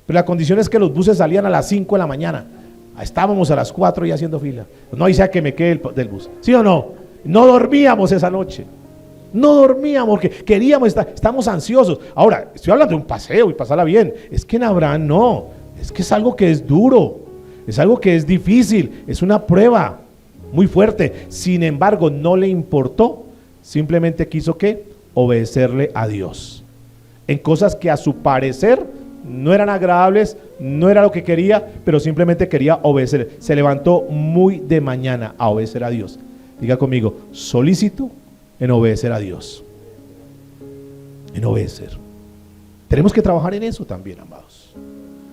A: pero la condición es que los buses salían a las 5 de la mañana. Estábamos a las 4 ya haciendo fila. No hay sea que me quede del bus. ¿Sí o no? No dormíamos esa noche. No dormíamos porque queríamos estar, estamos ansiosos. Ahora, estoy hablando de un paseo y pasarla bien. Es que en Abraham no. Es que es algo que es duro. Es algo que es difícil. Es una prueba muy fuerte. Sin embargo, no le importó. Simplemente quiso ¿qué? Obedecerle a Dios. En cosas que a su parecer no eran agradables, no era lo que quería, pero simplemente quería obedecer. Se levantó muy de mañana a obedecer a Dios. Diga conmigo, solícito en obedecer a Dios. En obedecer. Tenemos que trabajar en eso también, amados.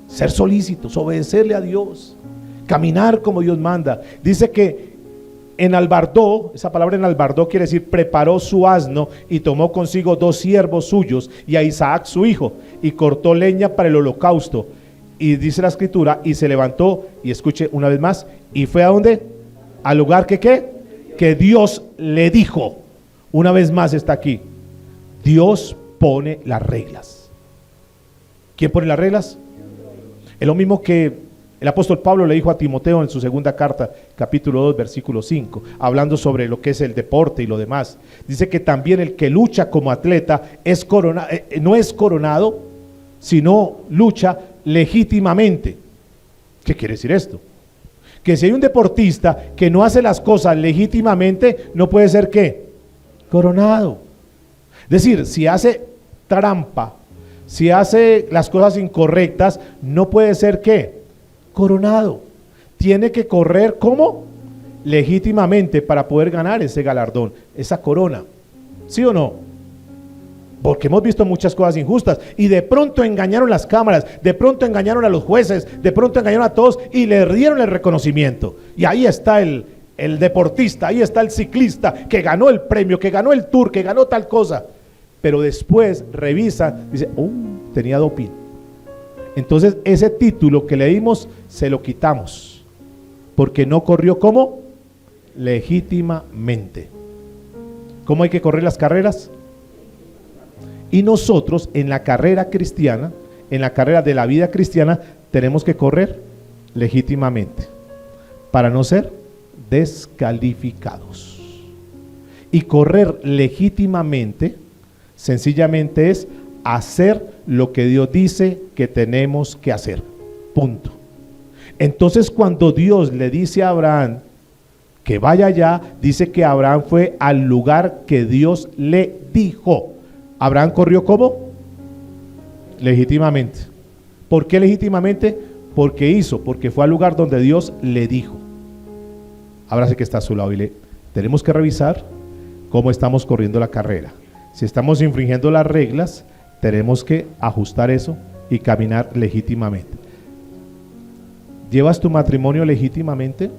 A: Ser solícitos, obedecerle a Dios, caminar como Dios manda. Dice que enalbardó, esa palabra enalbardó quiere decir preparó su asno y tomó consigo 2 siervos suyos y a Isaac su hijo y cortó leña para el holocausto. Y dice la escritura, y se levantó, y escuche una vez más, y fue ¿a dónde? Al lugar que Dios le dijo. Una vez más está aquí. Dios pone las reglas. ¿Quién pone las reglas? Es lo mismo que el apóstol Pablo le dijo a Timoteo en su segunda carta, capítulo 2, versículo 5, hablando sobre lo que es el deporte y lo demás. Dice que también el que lucha como atleta no es coronado, sino lucha legítimamente. ¿Qué quiere decir esto? Que si hay un deportista que no hace las cosas legítimamente, no puede ser ¿qué? Coronado. Es decir, si hace trampa, si hace las cosas incorrectas, no puede ser ¿qué? Coronado. Tiene que correr ¿cómo? Legítimamente para poder ganar ese galardón, esa corona. ¿Sí o no? Porque hemos visto muchas cosas injustas y de pronto engañaron las cámaras, de pronto engañaron a los jueces, de pronto engañaron a todos y le dieron el reconocimiento. Y ahí está el deportista, ahí está el ciclista que ganó el premio, que ganó el tour, que ganó tal cosa. Pero después revisa, dice, tenía doping. Entonces ese título que le dimos se lo quitamos porque no corrió ¿cómo? Legítimamente. ¿Cómo hay que correr las carreras? Y nosotros en la carrera cristiana, en la carrera de la vida cristiana, tenemos que correr legítimamente para no ser descalificados. Y correr legítimamente sencillamente es hacer lo que Dios dice que tenemos que hacer. Punto. Entonces cuando Dios le dice a Abraham que vaya allá, dice que Abraham fue al lugar que Dios le dijo. Abraham corrió ¿cómo? Legítimamente. ¿Por qué legítimamente? Porque fue al lugar donde Dios le dijo. Ahora sí que está a su lado y tenemos que revisar cómo estamos corriendo la carrera. Si estamos infringiendo las reglas, tenemos que ajustar eso y caminar legítimamente. ¿Llevas tu matrimonio legítimamente?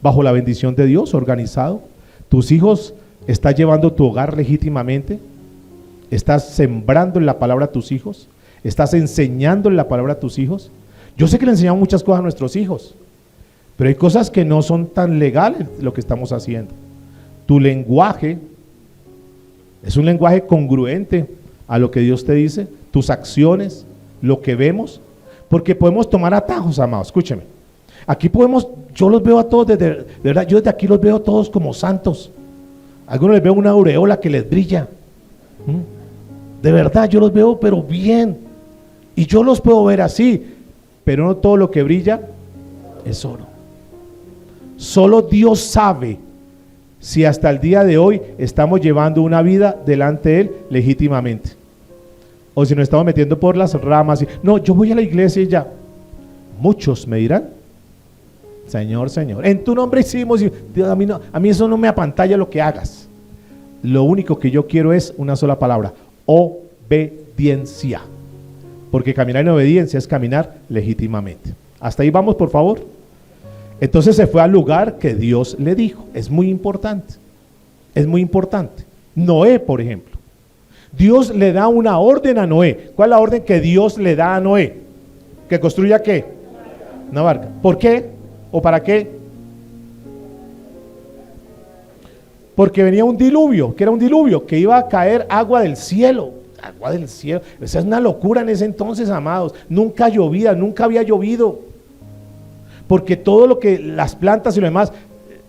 A: ¿Bajo la bendición de Dios, organizado? ¿Tus hijos están llevando tu hogar legítimamente? ¿Estás sembrando en la palabra a tus hijos? ¿Estás enseñando en la palabra a tus hijos? Yo sé que le enseñamos muchas cosas a nuestros hijos, pero hay cosas que no son tan legales lo que estamos haciendo. Tu lenguaje es un lenguaje congruente a lo que Dios te dice, tus acciones, lo que vemos, porque podemos tomar atajos, amados. Escúcheme, aquí yo los veo a todos de verdad, yo desde aquí los veo a todos como santos. A algunos les veo una aureola que les brilla. De verdad, yo los veo pero bien, y yo los puedo ver así, pero no todo lo que brilla es oro. Solo Dios sabe si hasta el día de hoy estamos llevando una vida delante de Él legítimamente, o si nos estamos metiendo por las ramas y, no, yo voy a la iglesia y ya. Muchos me dirán, Señor, Señor, en tu nombre hicimos, y Dios, a mí eso no me apantalla lo que hagas. Lo único que yo quiero es una sola palabra: obediencia. Porque caminar en obediencia es caminar legítimamente. Hasta ahí vamos, por favor. Entonces se fue al lugar que Dios le dijo. Es muy importante. Es muy importante. Noé, por ejemplo. Dios le da una orden a Noé. ¿Cuál es la orden que Dios le da a Noé? ¿Que construya qué? Una barca. ¿Por qué? ¿O para qué? Porque venía un diluvio. ¿Qué era un diluvio? Que iba a caer agua del cielo. Agua del cielo. Esa es una locura en ese entonces, amados. Nunca llovía, nunca había llovido. Porque todo lo que las plantas y lo demás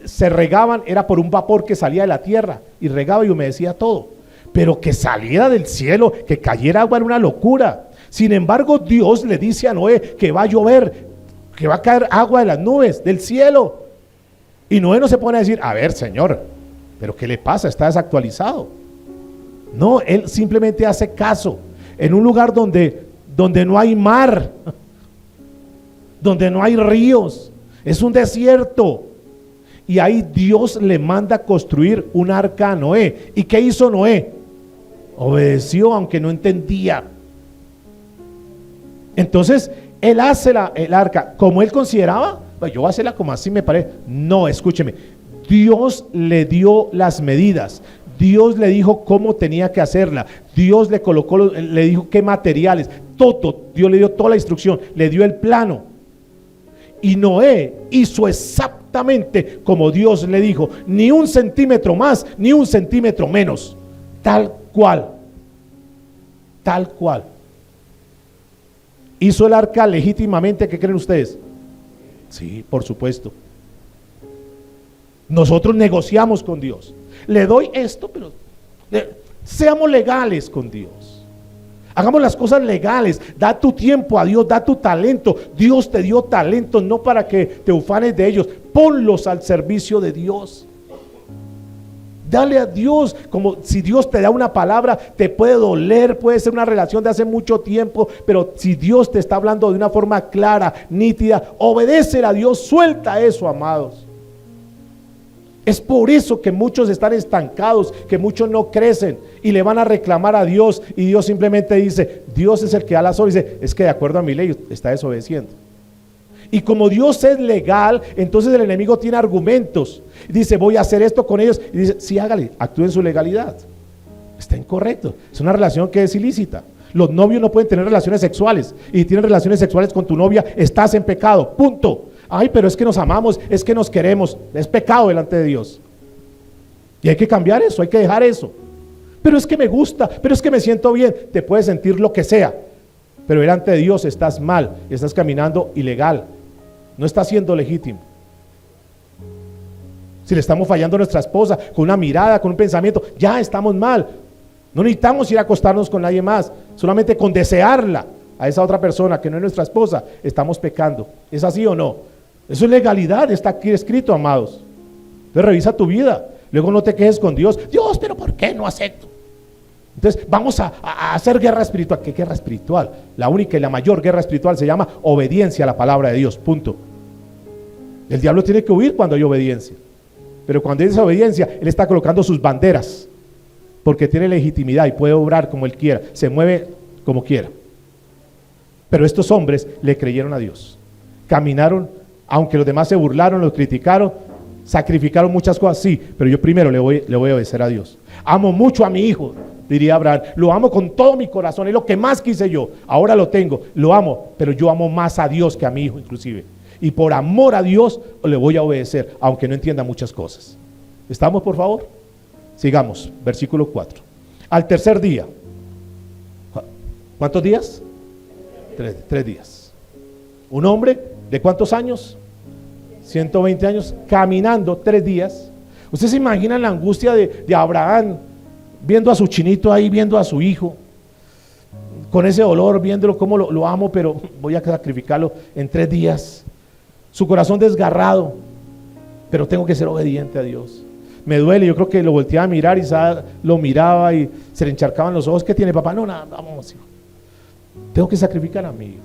A: se regaban era por un vapor que salía de la tierra y regaba y humedecía todo. Pero que saliera del cielo, que cayera agua, era una locura. Sin embargo, Dios le dice a Noé que va a llover, que va a caer agua de las nubes, del cielo. Y Noé no se pone a decir, a ver, Señor, ¿pero qué le pasa? Está desactualizado. No, él simplemente hace caso. En un lugar donde no hay mar, donde no hay ríos, es un desierto. Y ahí Dios le manda construir un arca a Noé. ¿Y qué hizo Noé? Obedeció aunque no entendía. Entonces él hace el arca como él consideraba. Pues yo voy a hacerla como así me parece. No, escúcheme. Dios le dio las medidas. Dios le dijo cómo tenía que hacerla. Dios le colocó, le dijo qué materiales. Todo. Dios le dio toda la instrucción. Le dio el plano. Y Noé hizo exactamente como Dios le dijo. Ni un centímetro más, ni un centímetro menos. Tal cual. Tal cual. ¿Hizo el arca legítimamente? ¿Qué creen ustedes? Sí, por supuesto. Nosotros negociamos con Dios. Le doy esto, pero seamos legales con Dios. Hagamos las cosas legales. Da tu tiempo a Dios, da tu talento. Dios te dio talento no para que te ufanes de ellos. Ponlos al servicio de Dios. Dale a Dios, como si Dios te da una palabra, te puede doler, puede ser una relación de hace mucho tiempo, pero si Dios te está hablando de una forma clara, nítida, obedece a Dios, suelta eso, amados. Es por eso que muchos están estancados, que muchos no crecen y le van a reclamar a Dios y Dios simplemente dice, Dios es el que da las órdenes, dice, es que de acuerdo a mi ley está desobedeciendo. Y como Dios es legal, entonces el enemigo tiene argumentos. Dice, voy a hacer esto con ellos. Y dice, sí, hágale, actúe en su legalidad. Está incorrecto. Es una relación que es ilícita. Los novios no pueden tener relaciones sexuales. Y si tienen relaciones sexuales con tu novia, estás en pecado. Punto. Ay, pero es que nos amamos, es que nos queremos. Es pecado delante de Dios. Y hay que cambiar eso, hay que dejar eso. Pero es que me gusta, pero es que me siento bien. Te puedes sentir lo que sea. Pero delante de Dios estás mal, estás caminando ilegal. No está siendo legítimo. Si le estamos fallando a nuestra esposa con una mirada, con un pensamiento, ya estamos mal. No necesitamos ir a acostarnos con nadie más, solamente con desearla a esa otra persona que no es nuestra esposa, estamos pecando. ¿Es así o no? Eso es legalidad, está aquí escrito, amados. Entonces revisa tu vida, luego no te quejes con Dios. Dios, pero ¿por qué no acepto? Entonces vamos a hacer guerra espiritual. ¿Qué guerra espiritual? La única y la mayor guerra espiritual se llama obediencia a la palabra de Dios, punto. El diablo tiene que huir cuando hay obediencia, pero cuando hay desobediencia, él está colocando sus banderas, porque tiene legitimidad y puede obrar como él quiera, se mueve como quiera. Pero estos hombres le creyeron a Dios, caminaron, aunque los demás se burlaron, los criticaron, sacrificaron muchas cosas, sí, pero yo primero le voy a obedecer a Dios. Amo mucho a mi hijo, diría Abraham, lo amo con todo mi corazón, es lo que más quise yo, ahora lo tengo, lo amo, pero yo amo más a Dios que a mi hijo inclusive. Y por amor a Dios le voy a obedecer, aunque no entienda muchas cosas. ¿Estamos, por favor? Sigamos, versículo 4. Al tercer día. ¿Cuántos días? 3 días. Un hombre de ¿cuántos años? 120 años, caminando 3 días. ¿Usted se imagina la angustia de Abraham, viendo a su chinito ahí, viendo a su hijo, con ese dolor, viéndolo como lo amo, pero voy a sacrificarlo en 3 días? Su corazón desgarrado, pero tengo que ser obediente a Dios. Me duele, yo creo que lo volteaba a mirar y lo miraba y se le encharcaban los ojos. ¿Qué tiene, papá? No, nada, vamos, hijo. Tengo que sacrificar a mi hijo.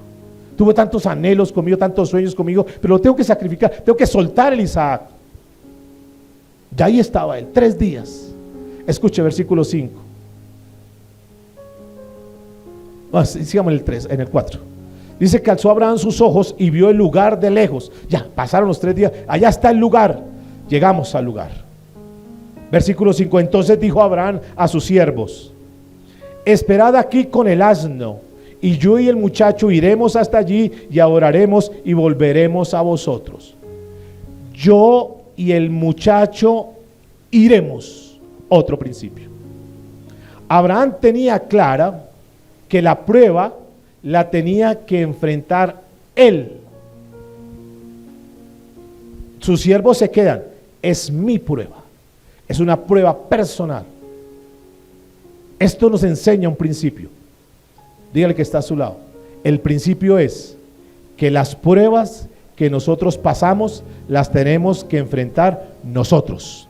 A: Tuve tantos anhelos conmigo, tantos sueños conmigo, pero lo tengo que sacrificar, tengo que soltar el Isaac. Y ahí estaba él, 3 días. Escuche versículo 5. Sigamos en el 3, en el 4. Dice que alzó Abraham sus ojos y vio el lugar de lejos. Ya, pasaron los 3 días. Allá está el lugar. Llegamos al lugar. Versículo 5. Entonces dijo Abraham a sus siervos: esperad aquí con el asno, y yo y el muchacho iremos hasta allí y adoraremos y volveremos a vosotros. Yo y el muchacho iremos. Otro principio. Abraham tenía clara que la prueba la tenía que enfrentar él. Sus siervos se quedan. Es mi prueba. Es una prueba personal. Esto nos enseña un principio. Dígale que está a su lado. El principio es que las pruebas que nosotros pasamos las tenemos que enfrentar nosotros.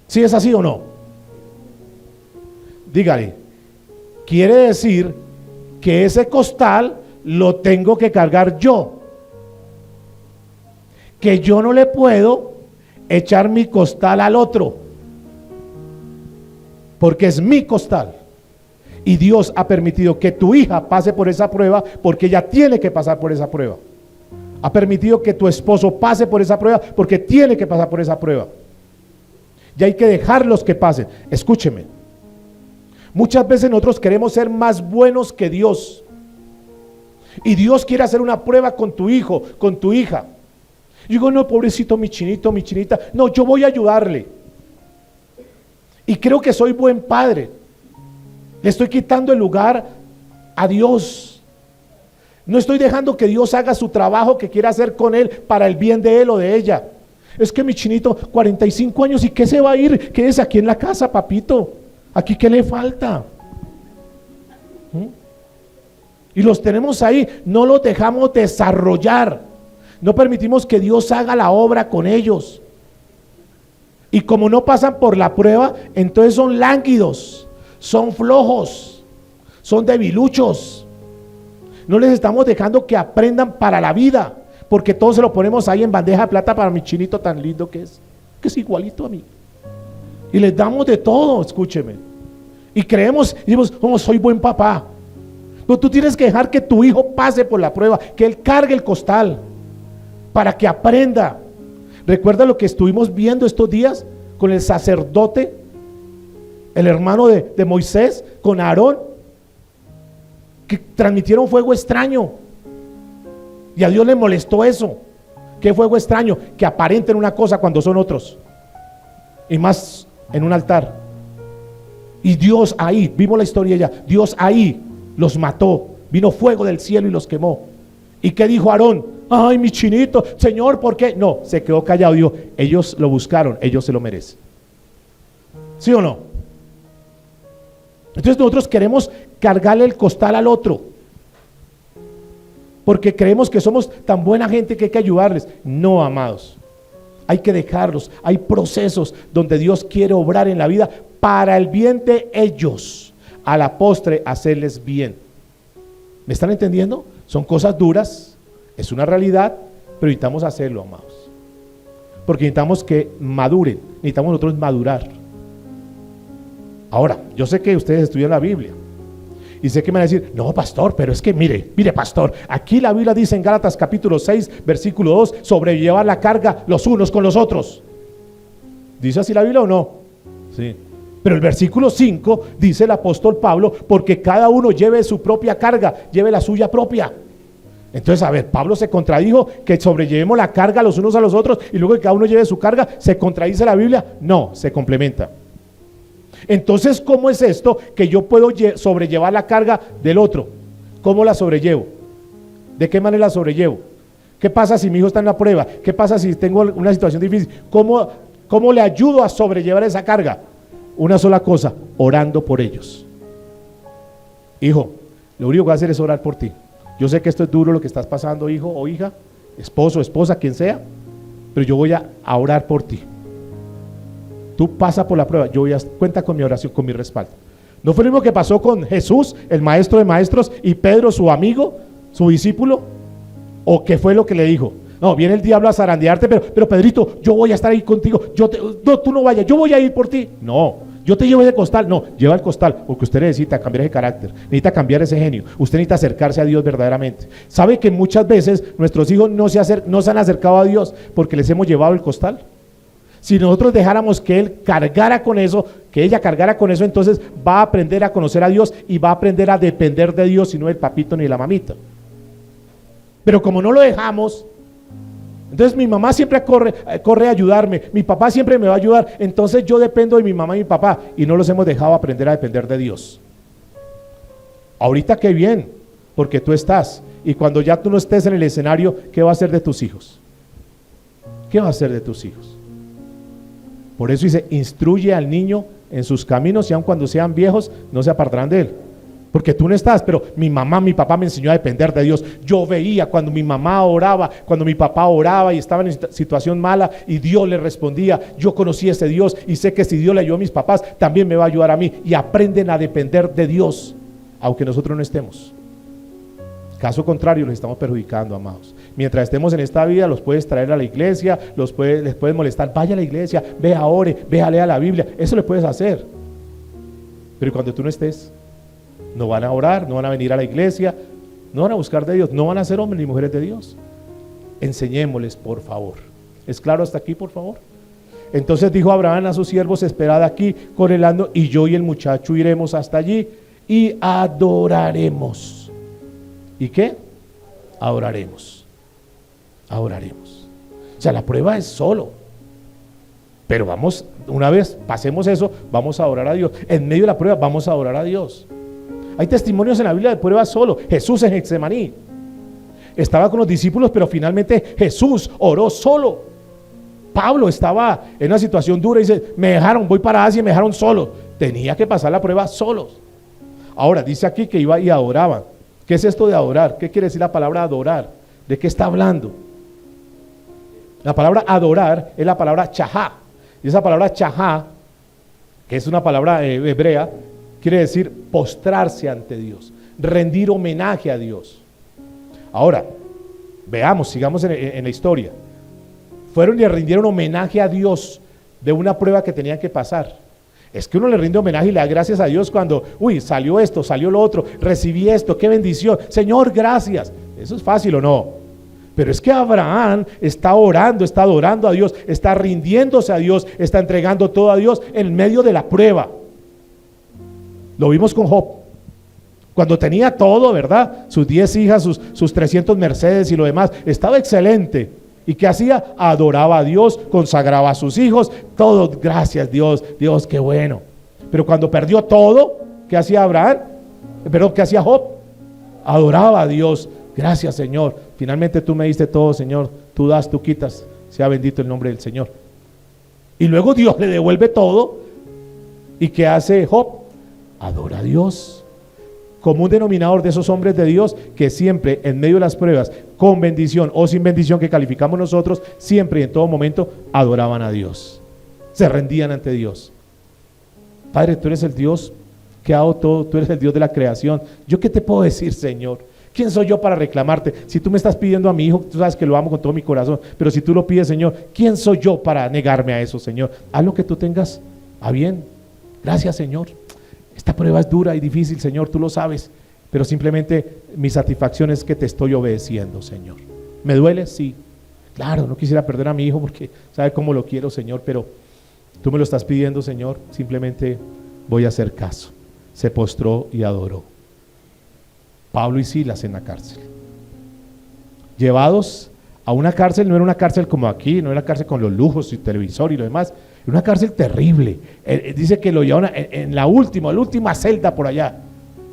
A: ¿Sí es así o no? Dígale, quiere decir que ese costal lo tengo que cargar yo. Que yo no le puedo echar mi costal al otro, porque es mi costal. Y Dios ha permitido que tu hija pase por esa prueba, porque ella tiene que pasar por esa prueba. Ha permitido que tu esposo pase por esa prueba, porque tiene que pasar por esa prueba. Y hay que dejarlos que pasen. Escúcheme. Muchas veces nosotros queremos ser más buenos que Dios. Y Dios quiere hacer una prueba con tu hijo, con tu hija. Y digo, no, pobrecito mi chinito, mi chinita. No, yo voy a ayudarle. Y creo que soy buen padre. Le estoy quitando el lugar a Dios. No estoy dejando que Dios haga su trabajo que quiera hacer con él para el bien de él o de ella. Es que mi chinito, 45 años, ¿y qué se va a ir? Quédese aquí en la casa, papito. Aquí, ¿qué le falta? Y los tenemos ahí, no los dejamos desarrollar. No permitimos que Dios haga la obra con ellos. Y como no pasan por la prueba, entonces son lánguidos, son flojos, son debiluchos. No les estamos dejando que aprendan para la vida, porque todos se lo ponemos ahí en bandeja de plata para mi chinito tan lindo que es igualito a mí. Y les damos de todo, escúcheme. Y creemos, y decimos, oh, soy buen papá. Pero tú tienes que dejar que tu hijo pase por la prueba, que él cargue el costal, para que aprenda. ¿Recuerda lo que estuvimos viendo estos días con el sacerdote, el hermano de Moisés, con Aarón, que transmitieron fuego extraño? Y a Dios le molestó eso. ¿Qué fuego extraño? Que aparenten una cosa cuando son otros. Y más en un altar. Y Dios ahí, vimos la historia ya, Dios ahí los mató. Vino fuego del cielo y los quemó. ¿Y qué dijo Aarón? Ay, mi chinito, Señor, ¿por qué? No, se quedó callado. Dijo, ellos lo buscaron, ellos se lo merecen. ¿Sí o no? Entonces nosotros queremos cargarle el costal al otro, porque creemos que somos tan buena gente que hay que ayudarles. No, amados, hay que dejarlos. Hay procesos donde Dios quiere obrar en la vida para el bien de ellos, a la postre hacerles bien. ¿Me están entendiendo? Son cosas duras, es una realidad, pero necesitamos hacerlo, amados, porque necesitamos que maduren, necesitamos nosotros madurar. Ahora, yo sé que ustedes estudian la Biblia y sé que me van a decir, no, pastor, pero es que mire, pastor, aquí la Biblia dice en Gálatas capítulo 6, versículo 2, sobrellevar la carga los unos con los otros. ¿Dice así la Biblia o no? Sí. Pero el versículo 5 dice el apóstol Pablo, porque cada uno lleve su propia carga, lleve la suya propia. Entonces, a ver, Pablo se contradijo que sobrellevemos la carga los unos a los otros y luego que cada uno lleve su carga. ¿Se contradice la Biblia? No, se complementa. Entonces, ¿cómo es esto que yo puedo sobrellevar la carga del otro? ¿Cómo la sobrellevo? ¿De qué manera la sobrellevo? ¿Qué pasa si mi hijo está en la prueba? ¿Qué pasa si tengo una situación difícil? ¿Cómo le ayudo a sobrellevar esa carga? Una sola cosa, orando por ellos. Hijo, lo único que voy a hacer es orar por ti. Yo sé que esto es duro lo que estás pasando, hijo o hija, esposo, esposa, quien sea, pero yo voy a orar por ti. Tú pasa por la prueba, cuenta con mi oración, con mi respaldo. ¿No fue lo mismo que pasó con Jesús, el maestro de maestros, y Pedro, su amigo, su discípulo? ¿O qué fue lo que le dijo? No, viene el diablo a zarandearte, pero Pedrito, yo voy a estar ahí contigo. No, tú no vayas, yo voy a ir por ti. No, Yo te llevo ese costal. No, lleva el costal porque usted necesita cambiar ese carácter, necesita cambiar ese genio. Usted necesita acercarse a Dios verdaderamente. ¿Sabe que muchas veces nuestros hijos no se han acercado a Dios porque les hemos llevado el costal? Si nosotros dejáramos que él cargara con eso, que ella cargara con eso, entonces va a aprender a conocer a Dios y va a aprender a depender de Dios y no del papito ni de la mamita. Pero como no lo dejamos, entonces mi mamá siempre corre a ayudarme, mi papá siempre me va a ayudar, entonces yo dependo de mi mamá y mi papá y no los hemos dejado aprender a depender de Dios. Ahorita qué bien, porque tú estás, y cuando ya tú no estés en el escenario, ¿qué va a hacer de tus hijos? ¿Qué va a hacer de tus hijos? Por eso dice, instruye al niño en sus caminos y aun cuando sean viejos, no se apartarán de él. Porque tú no estás, pero mi mamá, mi papá me enseñó a depender de Dios. Yo veía cuando mi mamá oraba, cuando mi papá oraba y estaba en situación mala y Dios le respondía. Yo conocí a ese Dios y sé que si Dios le ayudó a mis papás, también me va a ayudar a mí. Y aprenden a depender de Dios, aunque nosotros no estemos. Caso contrario, los estamos perjudicando, amados. Mientras estemos en esta vida, los puedes traer a la iglesia, les puedes molestar. Vaya a la iglesia, ve a ore, ve a leer la Biblia. Eso le puedes hacer. Pero cuando tú no estés, no van a orar, no van a venir a la iglesia, no van a buscar de Dios, no van a ser hombres ni mujeres de Dios. Enseñémosles, por favor. ¿Es claro hasta aquí, por favor? Entonces dijo Abraham a sus siervos: esperad aquí con el asno, y yo y el muchacho iremos hasta allí y adoraremos. ¿Y qué? Adoraremos. Adoraremos. O sea, la prueba es solo. Pero vamos, una vez pasemos eso, vamos a adorar a Dios. En medio de la prueba vamos a adorar a Dios. Hay testimonios en la Biblia de prueba solo. Jesús en Getsemaní estaba con los discípulos, pero finalmente Jesús oró solo. Pablo estaba en una situación dura y dice: me dejaron, voy para Asia y me dejaron solo. Tenía que pasar la prueba solos. Ahora dice aquí que iba y adoraba. ¿Qué es esto de adorar? ¿Qué quiere decir la palabra adorar? ¿De qué está hablando? La palabra adorar es la palabra chahá. Y esa palabra chahá, que es una palabra hebrea, quiere decir postrarse ante Dios, rendir homenaje a Dios. Ahora, veamos, sigamos en la historia. Fueron y le rindieron homenaje a Dios de una prueba que tenían que pasar. Es que uno le rinde homenaje y le da gracias a Dios cuando, salió esto, salió lo otro, recibí esto, qué bendición, Señor, gracias. ¿Eso es fácil o no? Pero es que Abraham está orando, está adorando a Dios, está rindiéndose a Dios, está entregando todo a Dios en medio de la prueba. Lo vimos con Job. Cuando tenía todo, ¿verdad? Sus 10 hijas, sus 300 Mercedes y lo demás, estaba excelente. ¿Y qué hacía? Adoraba a Dios, consagraba a sus hijos, todo, gracias Dios, Dios, qué bueno. Pero cuando perdió todo, ¿qué hacía Abraham? ¿Qué hacía Job? Adoraba a Dios, gracias Señor, finalmente tú me diste todo, Señor, tú das, tú quitas, sea bendito el nombre del Señor. Y luego Dios le devuelve todo. ¿Y qué hace Job? Adora a Dios. Como un denominador de esos hombres de Dios que siempre en medio de las pruebas, con bendición o sin bendición que calificamos nosotros, siempre y en todo momento adoraban a Dios, se rendían ante Dios. Padre, tú eres el Dios que ha dado todo, tú eres el Dios de la creación. ¿Yo qué te puedo decir, Señor? ¿Quién soy yo para reclamarte? Si tú me estás pidiendo a mi hijo, tú sabes que lo amo con todo mi corazón, pero si tú lo pides, Señor, ¿quién soy yo para negarme a eso, Señor? Haz lo que tú tengas a bien. Gracias, Señor. Esta prueba es dura y difícil, Señor, tú lo sabes, pero simplemente mi satisfacción es que te estoy obedeciendo, Señor. ¿Me duele? Sí. Claro, no quisiera perder a mi hijo porque sabe cómo lo quiero, Señor, pero tú me lo estás pidiendo, Señor, simplemente voy a hacer caso. Se postró y adoró. Pablo y Silas en la cárcel. Llevados a una cárcel, no era una cárcel como aquí, no era una cárcel con los lujos y televisor y lo demás. Una cárcel terrible. Dice que lo llevaron en la última celda por allá,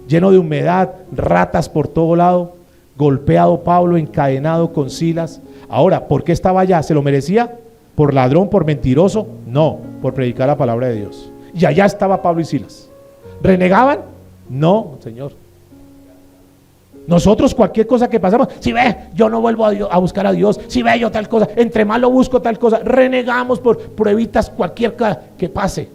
A: lleno de humedad, ratas por todo lado, golpeado Pablo, encadenado con Silas. Ahora, ¿por qué estaba allá? ¿Se lo merecía? ¿Por ladrón, por mentiroso? No, por predicar la palabra de Dios. Y allá estaba Pablo y Silas. ¿Renegaban? No, Señor. Nosotros cualquier cosa que pasamos, si ve, yo no vuelvo a buscar a Dios, si ve yo tal cosa, entre más lo busco tal cosa, renegamos por pruebitas cualquier cosa que pase.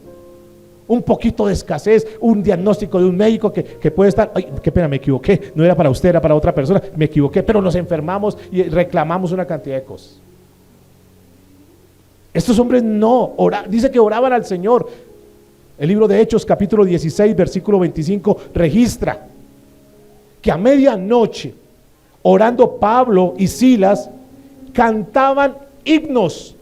A: Un poquito de escasez, un diagnóstico de un médico que puede estar, ay, qué pena, me equivoqué, no era para usted, era para otra persona, me equivoqué, pero nos enfermamos y reclamamos una cantidad de cosas. Estos hombres no, dice que oraban al Señor. El libro de Hechos, capítulo 16, versículo 25, registra que a medianoche, orando Pablo y Silas, cantaban himnos.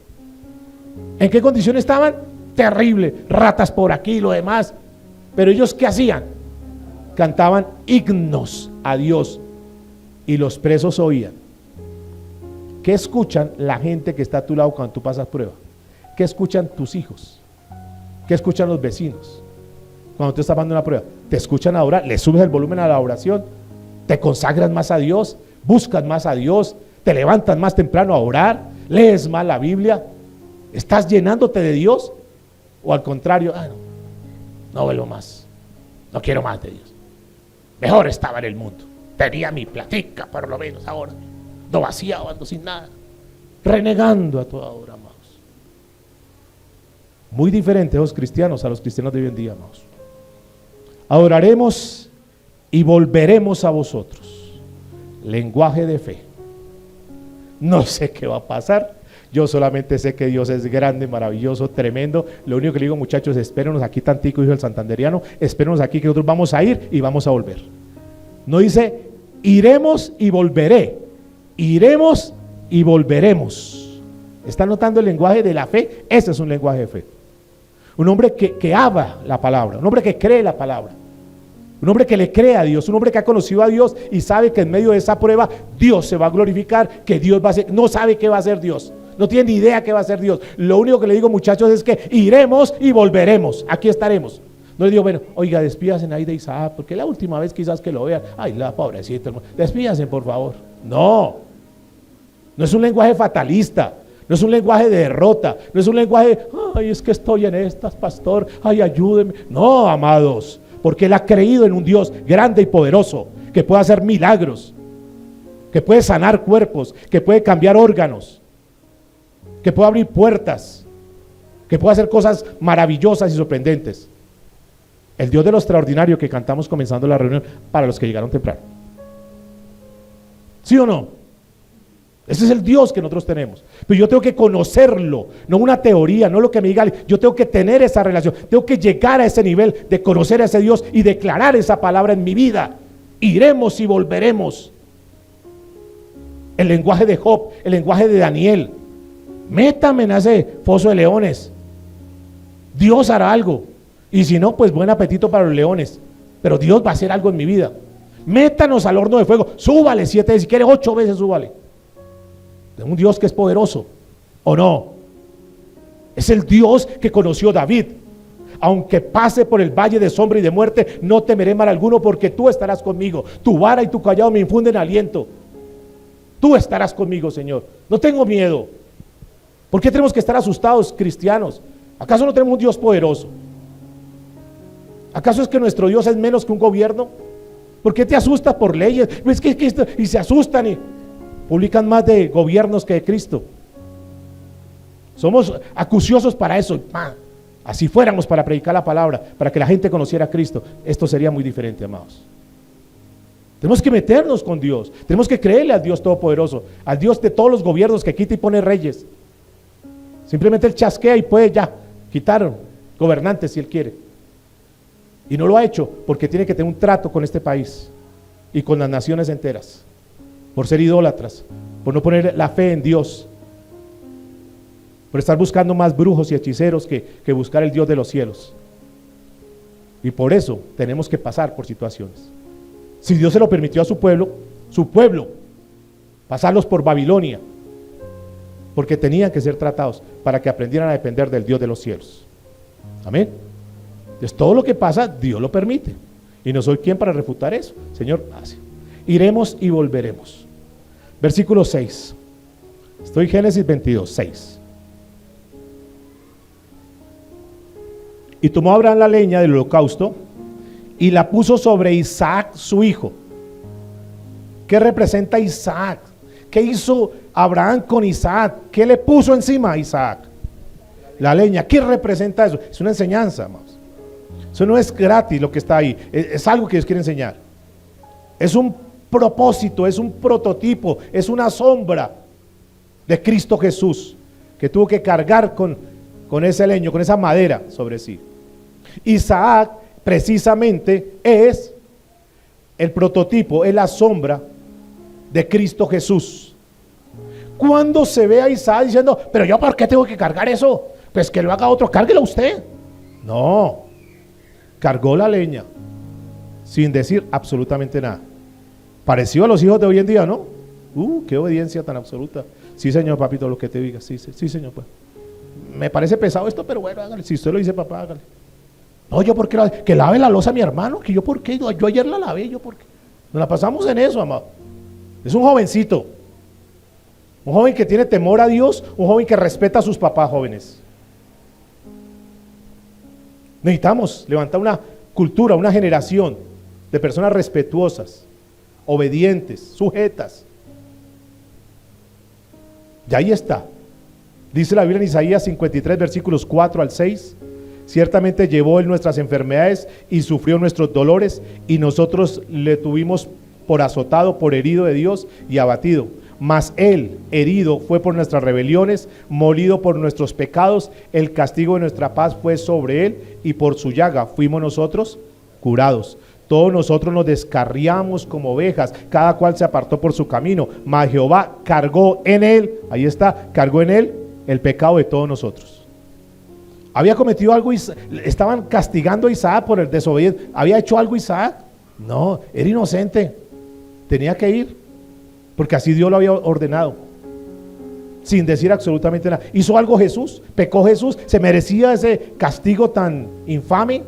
A: ¿En qué condición estaban? Terrible, ratas por aquí y lo demás. Pero ellos, ¿qué hacían? Cantaban himnos a Dios y los presos oían. ¿Qué escuchan la gente que está a tu lado cuando tú pasas prueba? ¿Qué escuchan tus hijos? ¿Qué escuchan los vecinos cuando tú estás pasando una prueba? ¿Te escuchan orar? ¿Le subes el volumen a la oración? ¿Te consagras más a Dios? ¿Buscas más a Dios? ¿Te levantas más temprano a orar? ¿Lees más la Biblia? ¿Estás llenándote de Dios? ¿O al contrario, no vuelvo más, no quiero más de Dios? Mejor estaba en el mundo, tenía mi platica por lo menos, ahora ando vaciado, ando sin nada, renegando a toda hora, amados. Muy diferentes los cristianos a los cristianos de hoy en día, amados. Adoraremos y volveremos a vosotros. Lenguaje de fe. No sé qué va a pasar. Yo solamente sé que Dios es grande, maravilloso, tremendo. Lo único que le digo, muchachos, espérenos aquí tantico, dijo el santanderiano, espérenos aquí que nosotros vamos a ir y vamos a volver. No dice, iremos y volveré. Iremos y volveremos. ¿Está notando el lenguaje de la fe? Ese es un lenguaje de fe. Un hombre que habla la palabra, un hombre que cree la palabra, un hombre que le cree a Dios, un hombre que ha conocido a Dios y sabe que en medio de esa prueba Dios se va a glorificar, que Dios va a hacer, no sabe qué va a hacer Dios, no tiene ni idea qué va a hacer Dios. Lo único que le digo, muchachos, es que iremos y volveremos, aquí estaremos. No le digo, bueno, oiga, despídase ahí de Isaac, porque la última vez quizás que lo vean, ay, la pobrecita, despídase por favor. No es un lenguaje fatalista. No es un lenguaje de derrota, no es un lenguaje, ay, es que estoy en estas, pastor, ay, ayúdeme. No, amados, porque él ha creído en un Dios grande y poderoso, que puede hacer milagros, que puede sanar cuerpos, que puede cambiar órganos, que puede abrir puertas, que puede hacer cosas maravillosas y sorprendentes. El Dios de lo extraordinario que cantamos comenzando la reunión para los que llegaron temprano. ¿Sí o no? Ese es el Dios que nosotros tenemos. Pero yo tengo que conocerlo, no una teoría, no lo que me diga. Yo tengo que tener esa relación, tengo que llegar a ese nivel de conocer a ese Dios y declarar esa palabra en mi vida. Iremos y volveremos. El lenguaje de Job, el lenguaje de Daniel. Métame en ese foso de leones. Dios hará algo. Y si no, pues buen apetito para los leones. Pero Dios va a hacer algo en mi vida. Métanos al horno de fuego. Súbale 7 veces, si quiere 8 veces, súbale. De un Dios que es poderoso, ¿o no? Es el Dios que conoció David. Aunque pase por el valle de sombra y de muerte, no temeré mal alguno, porque tú estarás conmigo. Tu vara y tu callado me infunden aliento. Tú estarás conmigo, Señor. No tengo miedo. ¿Por qué tenemos que estar asustados, cristianos? ¿Acaso no tenemos un Dios poderoso? ¿Acaso es que nuestro Dios es menos que un gobierno? ¿Por qué te asustas por leyes? Y se asustan y publican más de gobiernos que de Cristo. Somos acuciosos para eso. Así fuéramos para predicar la palabra, para que la gente conociera a Cristo, esto sería muy diferente, amados. Tenemos que meternos con Dios, tenemos que creerle al Dios Todopoderoso, al Dios de todos los gobiernos que quita y pone reyes. Simplemente Él chasquea y puede ya quitar gobernantes si Él quiere. Y no lo ha hecho porque tiene que tener un trato con este país y con las naciones enteras. Por ser idólatras, por no poner la fe en Dios, por estar buscando más brujos y hechiceros que buscar el Dios de los cielos. Y por eso tenemos que pasar por situaciones. Si Dios se lo permitió a su pueblo, pasarlos por Babilonia, porque tenían que ser tratados para que aprendieran a depender del Dios de los cielos. Amén. Entonces todo lo que pasa, Dios lo permite. Y no soy quien para refutar eso. Señor, hace. Iremos y volveremos. Versículo 6. Estoy en Génesis 22, 6. Y tomó Abraham la leña del holocausto y la puso sobre Isaac su hijo. ¿Qué representa Isaac? ¿Qué hizo Abraham con Isaac? ¿Qué le puso encima a Isaac? La leña. ¿Qué representa eso? Es una enseñanza, amados. Eso no es gratis lo que está ahí. Es algo que Dios quiere enseñar. Es un propósito, es un prototipo, es una sombra de Cristo Jesús, que tuvo que cargar con ese leño, con esa madera sobre sí. Isaac precisamente es el prototipo, es la sombra de Cristo Jesús. Cuando se ve a Isaac diciendo, pero yo ¿por qué tengo que cargar eso? Pues que lo haga otro, cárguelo usted. No, cargó la leña sin decir absolutamente nada. Parecido a los hijos de hoy en día, ¿no? Qué obediencia tan absoluta. Sí, señor, papito, lo que te diga. Sí, señor, pues. Me parece pesado esto, pero bueno, hágale. Si usted lo dice, papá, hágale. No, yo por qué que lave la loza a mi hermano, que yo por qué, yo ayer la lavé, yo por qué. Nos la pasamos en eso, amado. Es un jovencito. Un joven que tiene temor a Dios, un joven que respeta a sus papás, jóvenes. Necesitamos levantar una cultura, una generación de personas respetuosas, obedientes, sujetas. Y ahí está. Dice la Biblia en Isaías 53, versículos 4 al 6. Ciertamente llevó él nuestras enfermedades y sufrió nuestros dolores, y nosotros le tuvimos por azotado, por herido de Dios y abatido. Mas él, herido, fue por nuestras rebeliones, molido por nuestros pecados. El castigo de nuestra paz fue sobre él, y por su llaga fuimos nosotros curados. Todos nosotros nos descarriamos como ovejas, cada cual se apartó por su camino, mas Jehová cargó en él, ahí está, cargó en él el pecado de todos nosotros. ¿Había cometido algo? ¿Estaban castigando a Isaac por el desobediente? ¿Había hecho algo Isaac? No, era inocente, tenía que ir, porque así Dios lo había ordenado, sin decir absolutamente nada. ¿Hizo algo Jesús? ¿Pecó Jesús? ¿Se merecía ese castigo tan infame?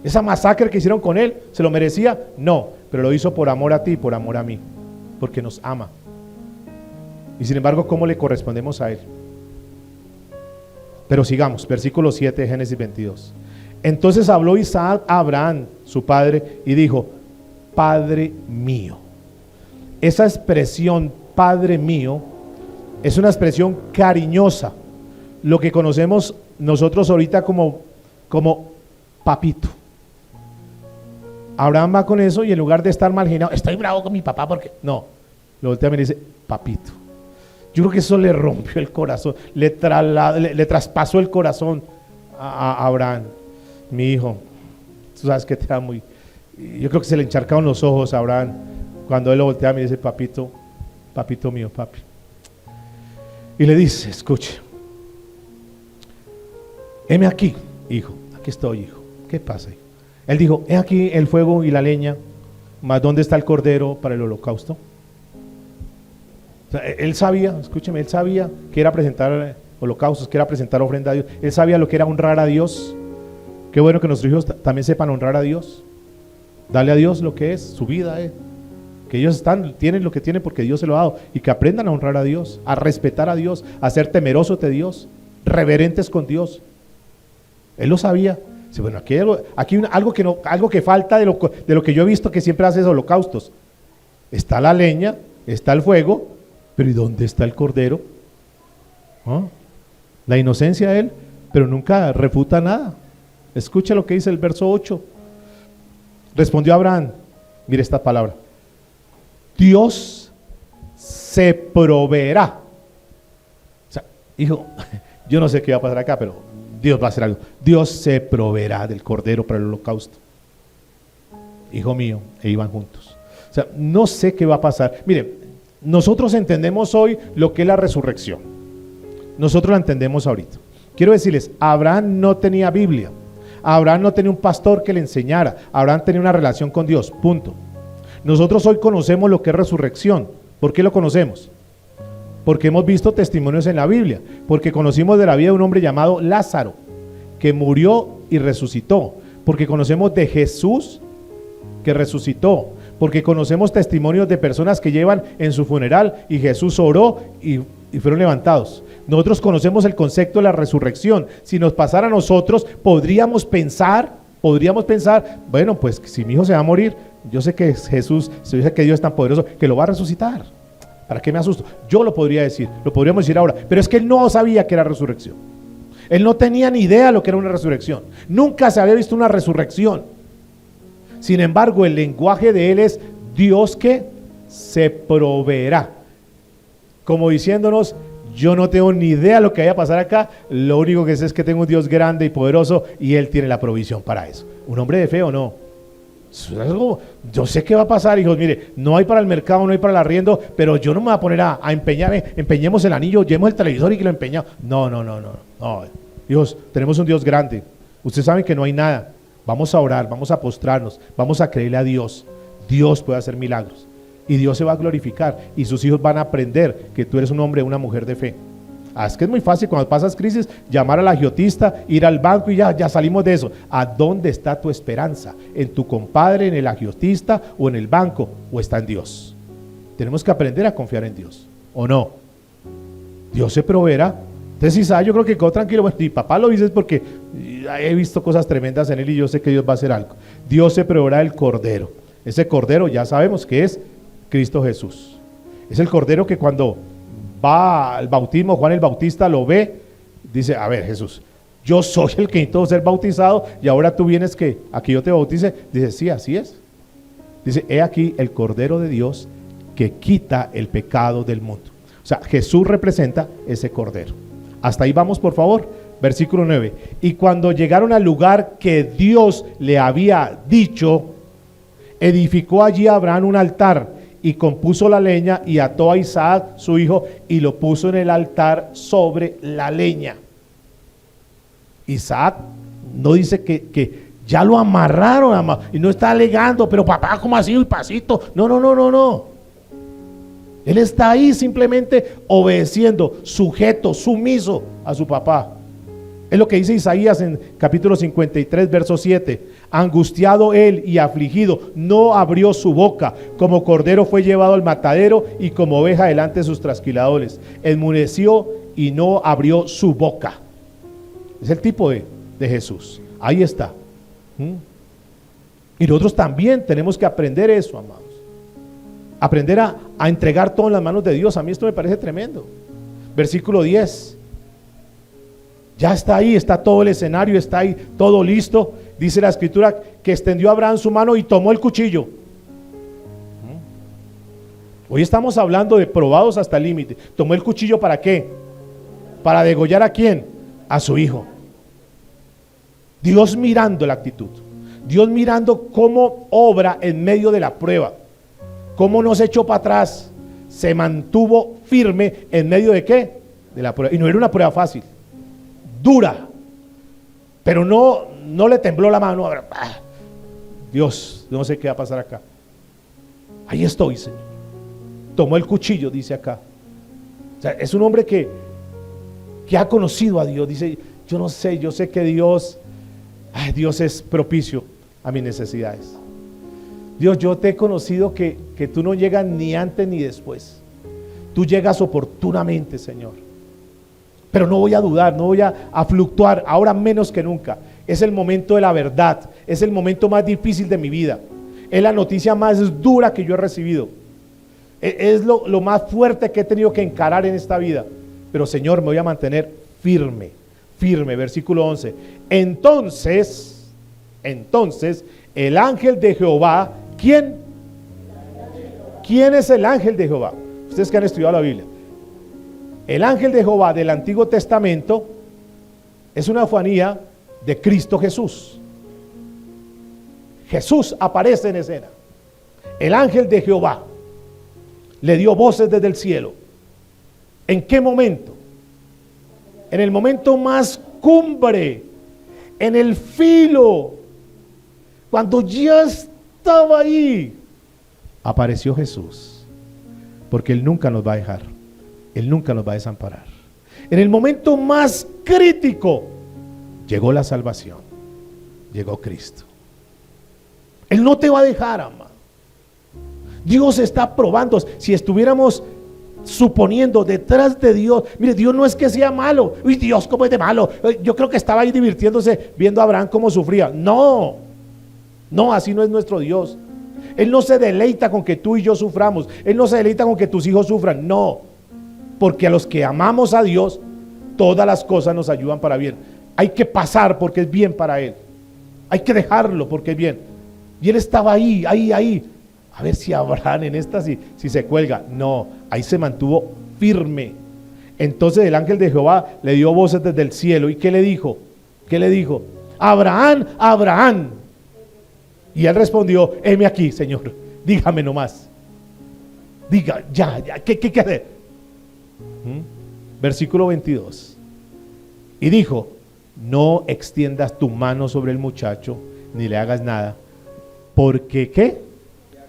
A: ¿Esa masacre que hicieron con él, se lo merecía? No, pero lo hizo por amor a ti, por amor a mí, porque nos ama. Y sin embargo, ¿cómo le correspondemos a él? Pero sigamos, versículo 7 de Génesis 22. Entonces habló Isaac a Abraham, su padre, y dijo: Padre mío. Esa expresión, Padre mío, es una expresión cariñosa, lo que conocemos nosotros ahorita como papito. Abraham va con eso, y en lugar de estar marginado, estoy bravo con mi papá porque no, lo voltea y me dice papito. Yo creo que eso le rompió el corazón, le traspasó el corazón a Abraham. Mi hijo, tú sabes que te amo. Yo creo que se le encharcaron los ojos a Abraham cuando él lo voltea y me dice papito, papito mío, papi. Y le dice: escuche, heme aquí, hijo, aquí estoy, hijo. ¿Qué pasa, hijo? Él dijo: he aquí el fuego y la leña, mas ¿dónde está el cordero para el holocausto? O sea, él sabía, escúcheme, él sabía que era presentar holocaustos, que era presentar ofrenda a Dios. Él sabía lo que era honrar a Dios. Qué bueno que nuestros hijos también sepan honrar a Dios. Darle a Dios lo que es su vida, que ellos tienen lo que tienen porque Dios se lo ha dado, y que aprendan a honrar a Dios, a respetar a Dios, a ser temerosos de Dios, reverentes con Dios. Él lo sabía. Dice: bueno, aquí algo que falta de lo que yo he visto que siempre hace es holocaustos. Está la leña, está el fuego, pero ¿y dónde está el cordero? ¿Ah? La inocencia de él, pero nunca refuta nada. Escucha lo que dice el verso 8. Respondió Abraham, mire esta palabra: Dios se proveerá. O sea, hijo, yo no sé qué va a pasar acá, pero Dios va a hacer algo. Dios se proveerá del cordero para el holocausto. Hijo mío, e iban juntos. O sea, no sé qué va a pasar. Mire, nosotros entendemos hoy lo que es la resurrección. Nosotros la entendemos ahorita. Quiero decirles, Abraham no tenía Biblia. Abraham no tenía un pastor que le enseñara. Abraham tenía una relación con Dios, punto. Nosotros hoy conocemos lo que es resurrección. ¿Por qué lo conocemos? Porque hemos visto testimonios en la Biblia, porque conocimos de la vida de un hombre llamado Lázaro, que murió y resucitó, porque conocemos de Jesús que resucitó, porque conocemos testimonios de personas que llevan en su funeral y Jesús oró y fueron levantados. Nosotros conocemos el concepto de la resurrección. Si nos pasara a nosotros, podríamos pensar, bueno, pues si mi hijo se va a morir, yo sé que Jesús, yo sé que Dios es tan poderoso que lo va a resucitar. ¿Para qué me asusto? Yo lo podría decir, lo podríamos decir ahora, pero es que él no sabía que era resurrección. Él no tenía ni idea de lo que era una resurrección. Nunca se había visto una resurrección. Sin embargo, el lenguaje de él es Dios que se proveerá. Como diciéndonos, Yo no tengo ni idea de lo que vaya a pasar acá. Lo único que sé es que tengo un Dios grande y poderoso y Él tiene la provisión para eso. ¿Un hombre de fe o no? Yo sé qué va a pasar, hijos. Mire, no hay para el mercado, no hay para el arriendo, pero yo no me voy a poner a empeñar. Empeñemos el anillo, llevemos el televisor y que lo empeñamos. No. Hijos, tenemos un Dios grande. Ustedes saben que no hay nada. Vamos a orar, vamos a postrarnos, vamos a creerle a Dios. Dios puede hacer milagros y Dios se va a glorificar y sus hijos van a aprender que tú eres un hombre o una mujer de fe. Es que es muy fácil cuando pasas crisis llamar al agiotista, ir al banco y ya salimos de eso. ¿A dónde está tu esperanza? ¿En tu compadre, en el agiotista o en el banco? ¿O está en Dios? Tenemos que aprender a confiar en Dios, ¿o no? Dios se proveerá. Entonces Isaías, yo creo que quedó tranquilo. Bueno, y papá lo dice porque he visto cosas tremendas en él y yo sé que Dios va a hacer algo. Dios se proveerá el Cordero. Ese Cordero ya sabemos que es Cristo Jesús. Es el Cordero que cuando va al bautismo, Juan el Bautista lo ve, dice, a ver Jesús, yo soy el que necesito ser bautizado y ahora tú vienes que aquí yo te bautice. Dice, sí, así es. Dice, he aquí el Cordero de Dios que quita el pecado del mundo. O sea, Jesús representa ese Cordero. Hasta ahí vamos, por favor. Versículo 9. Y cuando llegaron al lugar que Dios le había dicho, edificó allí Abraham un altar y compuso la leña y ató a Isaac su hijo y lo puso en el altar sobre la leña. Isaac no dice que ya lo amarraron y no está alegando, pero papá, ¿cómo así? Y pasito. No. Él está ahí simplemente obedeciendo, sujeto, sumiso a su papá. Es lo que dice Isaías en capítulo 53, verso 7. Angustiado él y afligido, no abrió su boca. Como cordero fue llevado al matadero y como oveja delante de sus trasquiladores. Enmudeció y no abrió su boca. Es el tipo de Jesús. Ahí está. Y nosotros también tenemos que aprender eso, amados. Aprender a entregar todo en las manos de Dios. A mí esto me parece tremendo. Versículo 10. Ya está ahí, está todo el escenario, está ahí todo listo. Dice la escritura que extendió Abraham su mano y tomó el cuchillo. Hoy estamos hablando de probados hasta el límite. ¿Tomó el cuchillo para qué? ¿Para degollar a quién? A su hijo. Dios mirando la actitud. Dios mirando cómo obra en medio de la prueba. Cómo no se echó para atrás. Se mantuvo firme en medio de qué? De la prueba. Y no era una prueba fácil. Dura. Pero no le tembló la mano. Dios, no sé qué va a pasar acá. Ahí estoy, Señor. Tomó el cuchillo, dice acá. O sea, es un hombre que ha conocido a Dios. Dice, yo sé que Dios es propicio a mis necesidades. Dios, yo te he conocido que tú no llegas ni antes ni después. Tú llegas oportunamente, Señor. Pero no voy a dudar, no voy a fluctuar, ahora menos que nunca. Es el momento de la verdad, es el momento más difícil de mi vida. Es la noticia más dura que yo he recibido. Es lo más fuerte que he tenido que encarar en esta vida. Pero Señor, me voy a mantener firme, versículo 11. Entonces, el ángel de Jehová, ¿quién? ¿Quién es el ángel de Jehová? Ustedes que han estudiado la Biblia. El ángel de Jehová del Antiguo Testamento es una teofanía de Cristo Jesús. Jesús aparece en escena. El ángel de Jehová le dio voces desde el cielo. ¿En qué momento? En el momento más cumbre, en el filo, cuando ya estaba ahí, apareció Jesús, porque Él nunca nos va a dejar, Él nunca nos va a desamparar. En el momento más crítico, llegó la salvación, llegó Cristo. Él no te va a dejar, amado. Dios está probando. Si estuviéramos suponiendo detrás de Dios, mire, Dios no es que sea malo. Uy, Dios, ¿cómo es de malo? Yo creo que estaba ahí divirtiéndose viendo a Abraham cómo sufría. No, así no es nuestro Dios. Él no se deleita con que tú y yo suframos. Él no se deleita con que tus hijos sufran. No, porque a los que amamos a Dios, todas las cosas nos ayudan para bien. Hay que pasar porque es bien para Él. Hay que dejarlo porque es bien. Y Él estaba ahí. A ver si Abraham en esta si se cuelga. No, ahí se mantuvo firme. Entonces el ángel de Jehová le dio voces desde el cielo. ¿Y qué le dijo? ¿Qué le dijo? Abraham, Abraham. Y él respondió, heme aquí, Señor, dígame nomás. Diga, ya, ¿qué hacer? Versículo 22. Y dijo, no extiendas tu mano sobre el muchacho, ni le hagas nada. Porque ¿qué?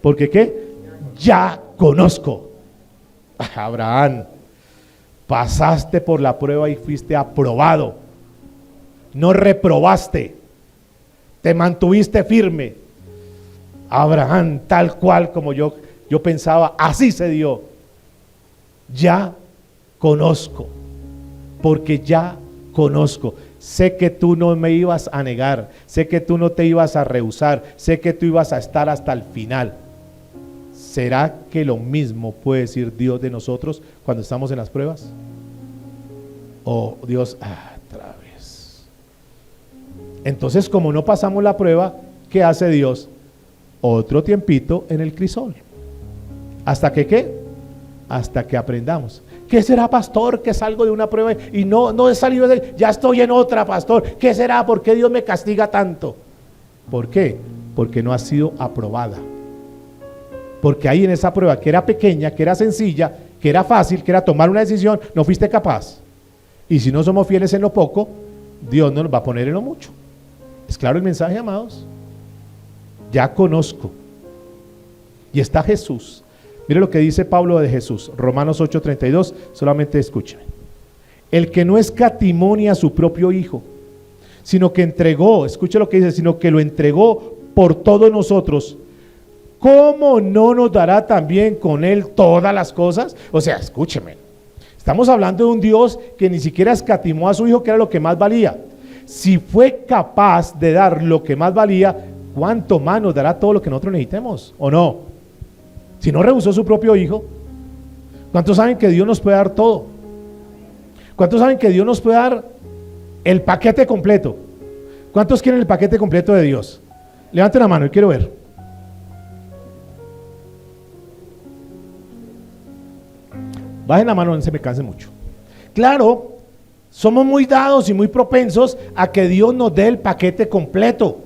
A: Porque ¿qué? Ya conozco. Abraham, pasaste por la prueba y fuiste aprobado. No reprobaste. Te mantuviste firme. Abraham, tal cual como yo pensaba, así se dio. Ya conozco, porque ya conozco. Sé que tú no me ibas a negar, sé que tú no te ibas a rehusar, sé que tú ibas a estar hasta el final. ¿Será que lo mismo puede decir Dios de nosotros cuando estamos en las pruebas? O Dios, otra vez. Entonces, como no pasamos la prueba, ¿qué hace Dios? Otro tiempito en el crisol. ¿Hasta que qué? Hasta que aprendamos. ¿Qué será, pastor? Que salgo de una prueba y no he salido de, ya estoy en otra, pastor. ¿Qué será? ¿Por qué Dios me castiga tanto? ¿Por qué? Porque no ha sido aprobada. Porque ahí en esa prueba que era pequeña, que era sencilla, que era fácil, que era tomar una decisión, no fuiste capaz. Y si no somos fieles en lo poco, Dios no nos va a poner en lo mucho. ¿Es claro el mensaje, amados? Ya conozco. Y está Jesús. Mire lo que dice Pablo de Jesús, Romanos 8:32, solamente escúchame. El que no escatimó ni a su propio hijo, sino que entregó, escuche lo que dice, sino que lo entregó por todos nosotros, ¿cómo no nos dará también con él todas las cosas? O sea, escúcheme, estamos hablando de un Dios que ni siquiera escatimó a su hijo, que era lo que más valía. Si fue capaz de dar lo que más valía, ¿cuánto más nos dará todo lo que nosotros necesitemos? ¿O no? Si no rehusó su propio hijo, ¿cuántos saben que Dios nos puede dar todo? ¿Cuántos saben que Dios nos puede dar el paquete completo? ¿Cuántos quieren el paquete completo de Dios? Levanten la mano, yo quiero ver. Bajen la mano, no se me canse mucho. Claro, somos muy dados y muy propensos a que Dios nos dé el paquete completo.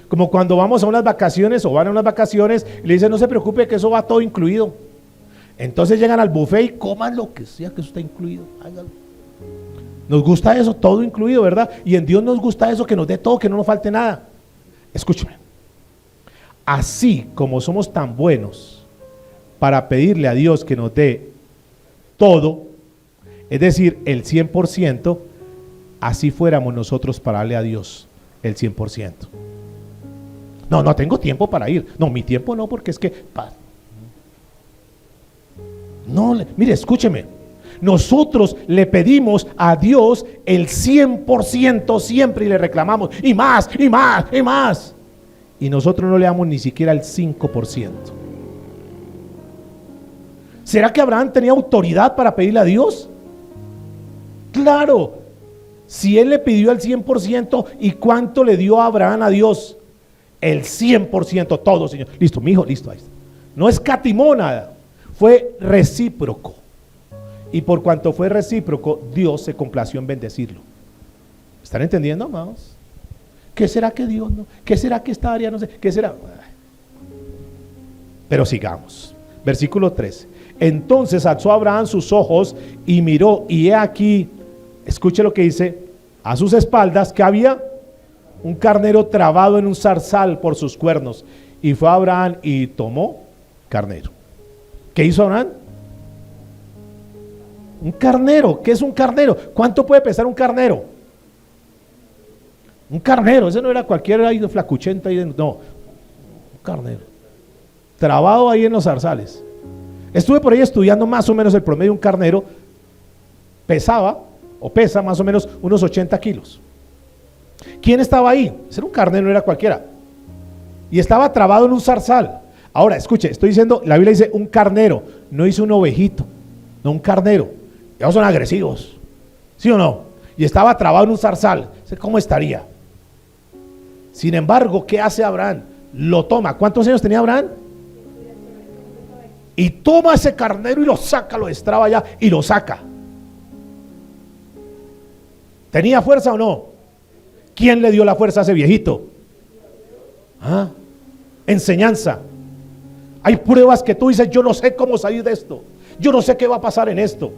A: Como cuando vamos a unas vacaciones o van a unas vacaciones y le dicen, no se preocupe que eso va todo incluido. Entonces llegan al buffet y coman lo que sea, que eso está incluido. Hágalo. Nos gusta eso, todo incluido, ¿verdad? Y en Dios nos gusta eso, que nos dé todo, que no nos falte nada. Escúchame. Así como somos tan buenos para pedirle a Dios que nos dé todo, es decir, el 100%, así fuéramos nosotros para darle a Dios el 100%. No tengo tiempo para ir. No, mi tiempo no, porque es que... No, mire, escúcheme. Nosotros le pedimos a Dios el 100% siempre y le reclamamos, y más, y más, y más. Y nosotros no le damos ni siquiera el 5%. ¿Será que Abraham tenía autoridad para pedirle a Dios? Claro. Si él le pidió el 100%, ¿y cuánto le dio a Abraham a Dios? El 100%, todo, Señor. Listo, mi hijo, listo. Ahí está. No escatimó nada. Fue recíproco. Y por cuanto fue recíproco, Dios se complació en bendecirlo. ¿Están entendiendo, amados? ¿Qué será que Dios no? ¿Qué será que esta área no sé? ¿Qué será? Pero sigamos. Versículo 13. Entonces alzó Abraham sus ojos y miró, y he aquí, escuche lo que dice, a sus espaldas, que había un carnero trabado en un zarzal por sus cuernos. Y fue Abraham y tomó carnero. ¿Qué hizo Abraham? Un carnero. ¿Qué es un carnero? ¿Cuánto puede pesar un carnero? Un carnero, ese no era cualquiera ahí de flacuchenta, no, un carnero. Trabado ahí en los zarzales. Estuve por ahí estudiando más o menos el promedio de un carnero. Pesaba, o pesa más o menos unos 80 kilos. ¿Quién estaba ahí? Ese era un carnero, no era cualquiera. Y estaba trabado en un zarzal. Ahora, escuche, estoy diciendo, la Biblia dice un carnero, no dice un ovejito, no un carnero. Ellos son agresivos, ¿sí o no? Y estaba trabado en un zarzal. ¿Cómo estaría? Sin embargo, ¿qué hace Abraham? Lo toma. ¿Cuántos años tenía Abraham? Y toma ese carnero y lo saca, lo destraba allá y lo saca. ¿Tenía fuerza o no? ¿Quién le dio la fuerza a ese viejito? ¿Ah? Enseñanza. Hay pruebas que tú dices, yo no sé cómo salir de esto, yo no sé qué va a pasar en esto,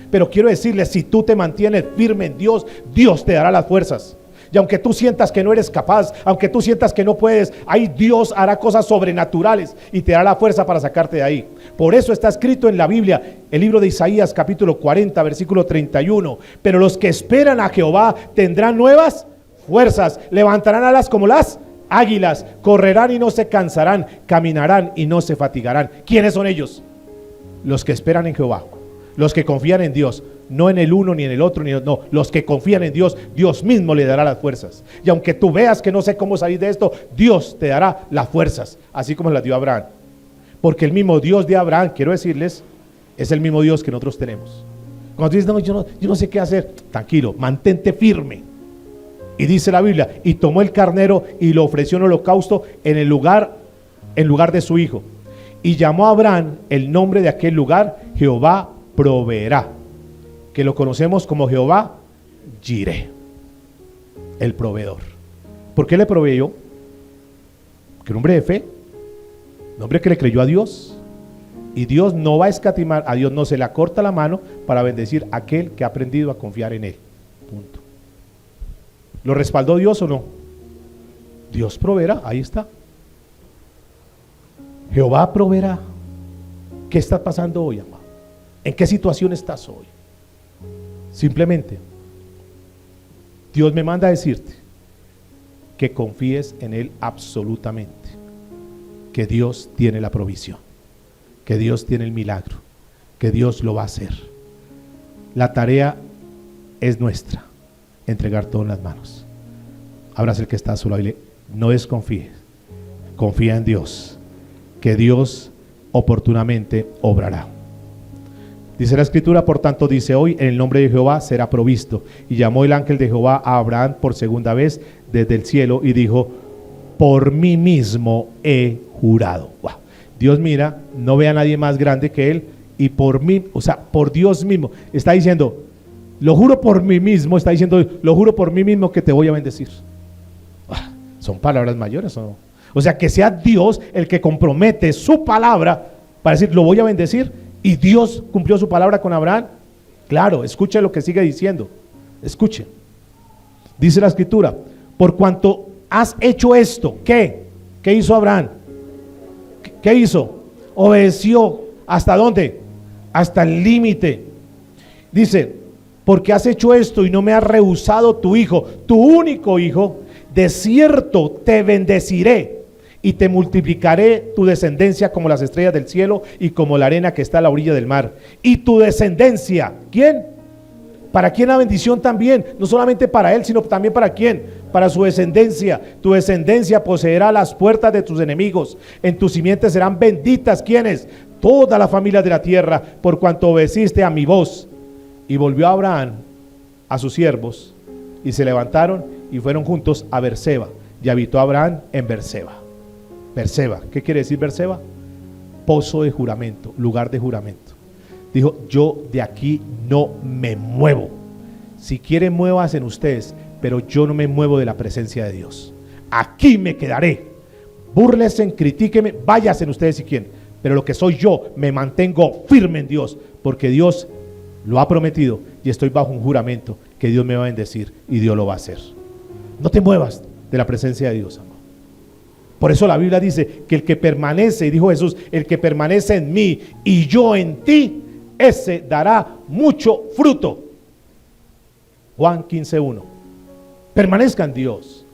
A: pero quiero decirles, si tú te mantienes firme en Dios, Dios te dará las fuerzas. Y aunque tú sientas que no eres capaz, aunque tú sientas que no puedes, ahí Dios hará cosas sobrenaturales y te dará la fuerza para sacarte de ahí. Por eso está escrito en la Biblia, el libro de Isaías capítulo 40 versículo 31, pero los que esperan a Jehová tendrán nuevas fuerzas, levantarán alas como las águilas, correrán y no se cansarán, caminarán y no se fatigarán. ¿Quiénes son ellos? Los que esperan en Jehová, los que confían en Dios. No en el uno ni en el otro, no, los que confían en Dios, Dios mismo le dará las fuerzas. Y aunque tú veas que no sé cómo salir de esto, Dios te dará las fuerzas, así como las dio Abraham. Porque el mismo Dios de Abraham, quiero decirles, es el mismo Dios que nosotros tenemos. Cuando tú dices, no, yo no sé qué hacer, tranquilo, mantente firme. Y dice la Biblia, y tomó el carnero y lo ofreció en holocausto en lugar de su hijo. Y llamó a Abraham el nombre de aquel lugar, Jehová proveerá, que lo conocemos como Jehová Jireh, el proveedor. ¿Por qué le proveyó? Que un hombre de fe, un hombre que le creyó a Dios, y Dios no va a escatimar, a Dios no se le acorta la mano para bendecir a aquel que ha aprendido a confiar en él. Punto. ¿Lo respaldó Dios o no? Dios proveerá, ahí está. Jehová proveerá. ¿Qué está pasando hoy, amado? ¿En qué situación estás hoy? Simplemente, Dios me manda a decirte que confíes en Él absolutamente, que Dios tiene la provisión, que Dios tiene el milagro, que Dios lo va a hacer. La tarea es nuestra, entregar todo en las manos. Abraza el que está solo ahí, no desconfíes, confía en Dios, que Dios oportunamente obrará. Dice la escritura, por tanto dice hoy, en el nombre de Jehová será provisto. Y llamó el ángel de Jehová a Abraham por segunda vez desde el cielo y dijo, por mí mismo he jurado. Wow. Dios mira, no ve a nadie más grande que él, y por mí, o sea, por Dios mismo, está diciendo, lo juro por mí mismo, está diciendo, lo juro por mí mismo que te voy a bendecir. Son palabras mayores, ¿o no? O sea, que sea Dios el que compromete su palabra para decir, lo voy a bendecir. ¿Y Dios cumplió su palabra con Abraham? Claro, escuche lo que sigue diciendo. Escuche. Dice la escritura, por cuanto has hecho esto, ¿qué? ¿Qué hizo Abraham? ¿Qué hizo? Obedeció. ¿Hasta dónde? Hasta el límite. Dice, porque has hecho esto y no me has rehusado tu hijo, tu único hijo, de cierto te bendeciré. Y te multiplicaré tu descendencia como las estrellas del cielo y como la arena que está a la orilla del mar. Y tu descendencia, ¿quién? ¿Para quién la bendición también? No solamente para él, sino también para quién, para su descendencia. Tu descendencia poseerá las puertas de tus enemigos. En tus simientes serán benditas, ¿quiénes? Todas las familias de la tierra, por cuanto obedeciste a mi voz. Y volvió Abraham a sus siervos y se levantaron y fueron juntos a Berseba. Y habitó Abraham en Berseba. Berseba, ¿qué quiere decir Berseba? Pozo de juramento, lugar de juramento. Dijo, yo de aquí no me muevo. Si quieren, muevas en ustedes, pero yo no me muevo de la presencia de Dios. Aquí me quedaré. Búrlense, critíquenme, váyanse ustedes si quieren. Pero lo que soy yo, me mantengo firme en Dios, porque Dios lo ha prometido y estoy bajo un juramento que Dios me va a bendecir y Dios lo va a hacer. No te muevas de la presencia de Dios, amado. Por eso la Biblia dice que el que permanece, y dijo Jesús, el que permanece en mí y yo en ti, ese dará mucho fruto. Juan 15:1. Permanezca en Dios.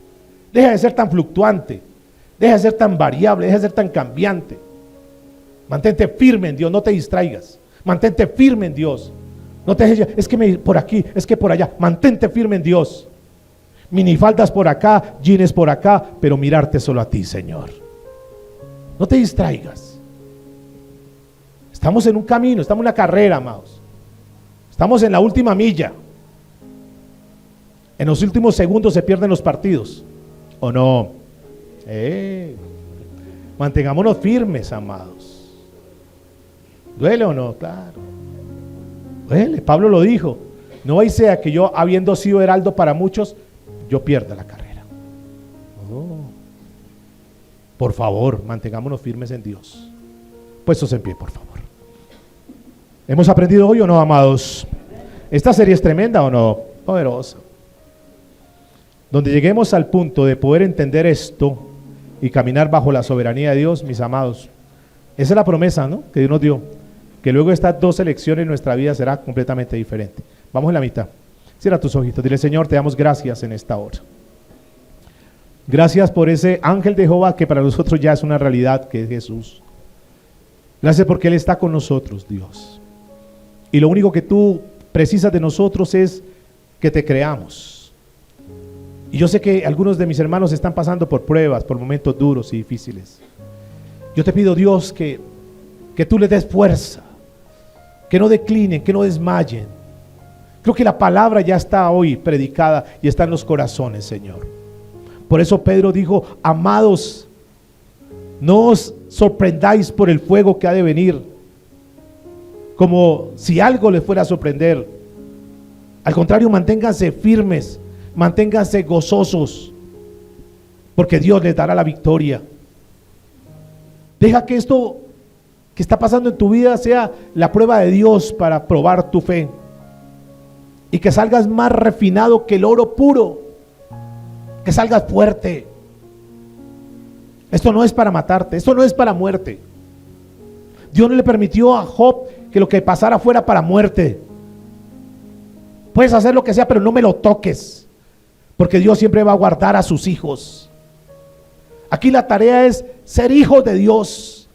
A: Deja de ser tan fluctuante, deja de ser tan variable, deja de ser tan cambiante. Mantente firme en Dios, no te distraigas. Mantente firme en Dios. No te dejes, es que por aquí, es que por allá. Mantente firme en Dios. Minifaldas por acá, jeans por acá, pero mirarte solo a ti, Señor. No te distraigas. Estamos en un camino, estamos en una carrera, amados. Estamos en la última milla. En los últimos segundos se pierden los partidos, ¿o no? Mantengámonos firmes, amados. ¿Duele o no? Claro. Duele, Pablo lo dijo. No hay sea que yo, habiendo sido heraldo para muchos, yo pierda la carrera. Por favor, mantengámonos firmes en Dios. Puestos en pie, por favor. ¿Hemos aprendido hoy o no, amados? ¿Esta serie es tremenda o no? Poderosa. Donde lleguemos al punto de poder entender esto y caminar bajo la soberanía de Dios, mis amados. Esa es la promesa, ¿no?, que Dios nos dio. Que luego de estas dos elecciones nuestra vida será completamente diferente. Vamos en la mitad. Cierra tus ojitos. Dile: Señor, te damos gracias en esta hora. Gracias por ese ángel de Jehová que para nosotros ya es una realidad, que es Jesús. Gracias porque Él está con nosotros, Dios. Y lo único que tú precisas de nosotros es que te creamos. Y yo sé que algunos de mis hermanos están pasando por pruebas, por momentos duros y difíciles. Yo te pido, Dios, que tú les des fuerza, que no declinen, que no desmayen. Creo que la palabra ya está hoy predicada y está en los corazones, Señor. Por eso Pedro dijo: amados, no os sorprendáis por el fuego que ha de venir, como si algo les fuera a sorprender. Al contrario, manténganse firmes, manténganse gozosos, porque Dios les dará la victoria. Deja que esto que está pasando en tu vida sea la prueba de Dios para probar tu fe, y que salgas más refinado que el oro puro, que salgas fuerte. Esto no es para matarte, esto no es para muerte. Dios no le permitió a Job que lo que pasara fuera para muerte. Puedes hacer lo que sea, pero no me lo toques, porque Dios siempre va a guardar a sus hijos. Aquí la tarea es ser hijos de Dios,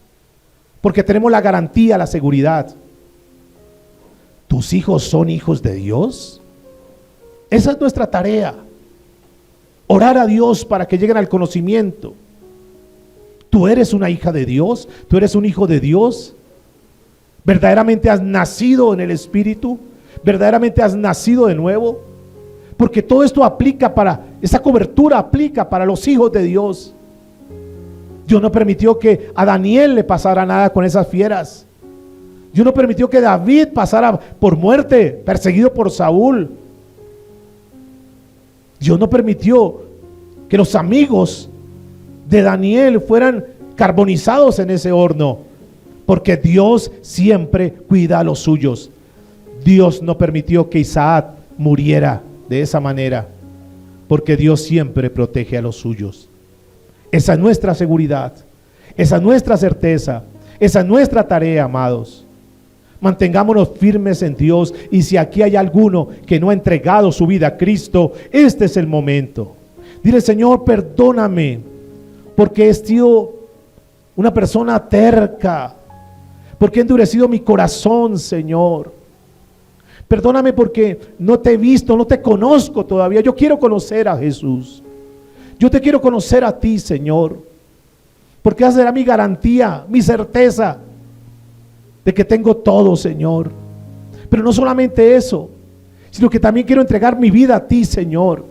A: porque tenemos la garantía, la seguridad. ¿Tus hijos son hijos de Dios? Esa es nuestra tarea. Orar a Dios para que lleguen al conocimiento. ¿Tú eres una hija de Dios? ¿Tú eres un hijo de Dios? ¿Verdaderamente has nacido en el Espíritu? ¿Verdaderamente has nacido de nuevo? Porque todo esto aplica para, esa cobertura aplica para los hijos de Dios. Dios no permitió que a Daniel le pasara nada con esas fieras. Dios no permitió que David pasara por muerte, perseguido por Saúl. Dios no permitió que los amigos de Daniel fueran carbonizados en ese horno, porque Dios siempre cuida a los suyos. Dios no permitió que Isaac muriera de esa manera, porque Dios siempre protege a los suyos. Esa es nuestra seguridad, esa es nuestra certeza, esa es nuestra tarea, amados. Mantengámonos firmes en Dios, y si aquí hay alguno que no ha entregado su vida a Cristo, este es el momento. Dile: Señor, perdóname porque he sido una persona terca, porque he endurecido mi corazón, Señor. Perdóname porque no te he visto, no te conozco todavía. Yo quiero conocer a Jesús. Yo te quiero conocer a ti, Señor, porque esa será mi garantía, mi certeza de que tengo todo, Señor. Pero no solamente eso, sino que también quiero entregar mi vida a ti, Señor.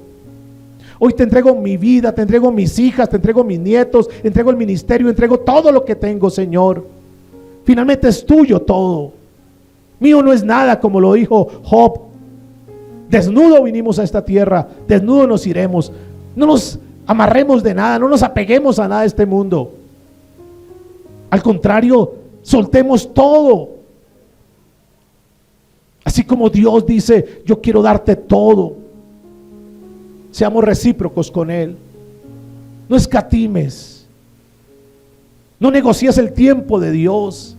A: Hoy te entrego mi vida, te entrego mis hijas, te entrego mis nietos, te entrego el ministerio, entrego todo lo que tengo, Señor. Finalmente es tuyo todo. Mío no es nada, como lo dijo Job. Desnudo vinimos a esta tierra, desnudo nos iremos. No nos amarremos de nada, no nos apeguemos a nada de este mundo. Al contrario, soltemos todo. Así como Dios dice: yo quiero darte todo. Seamos recíprocos con Él. No escatimes. No negocies el tiempo de Dios.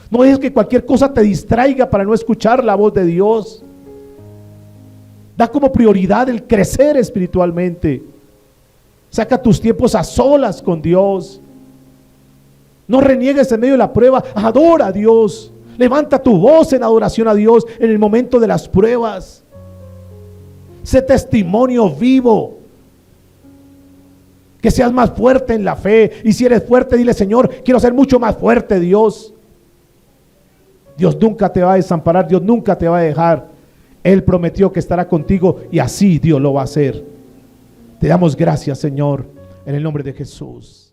A: No dejes que cualquier cosa te distraiga para no escuchar la voz de Dios. Da como prioridad el crecer espiritualmente. Saca tus tiempos a solas con Dios. No reniegues en medio de la prueba. Adora a Dios. Levanta tu voz en adoración a Dios en el momento de las pruebas. Sé testimonio vivo. Que seas más fuerte en la fe. Y si eres fuerte, dile: Señor, quiero ser mucho más fuerte, Dios. Dios nunca te va a desamparar. Dios nunca te va a dejar. Él prometió que estará contigo, y así Dios lo va a hacer. Te damos gracias, Señor, en el nombre de Jesús.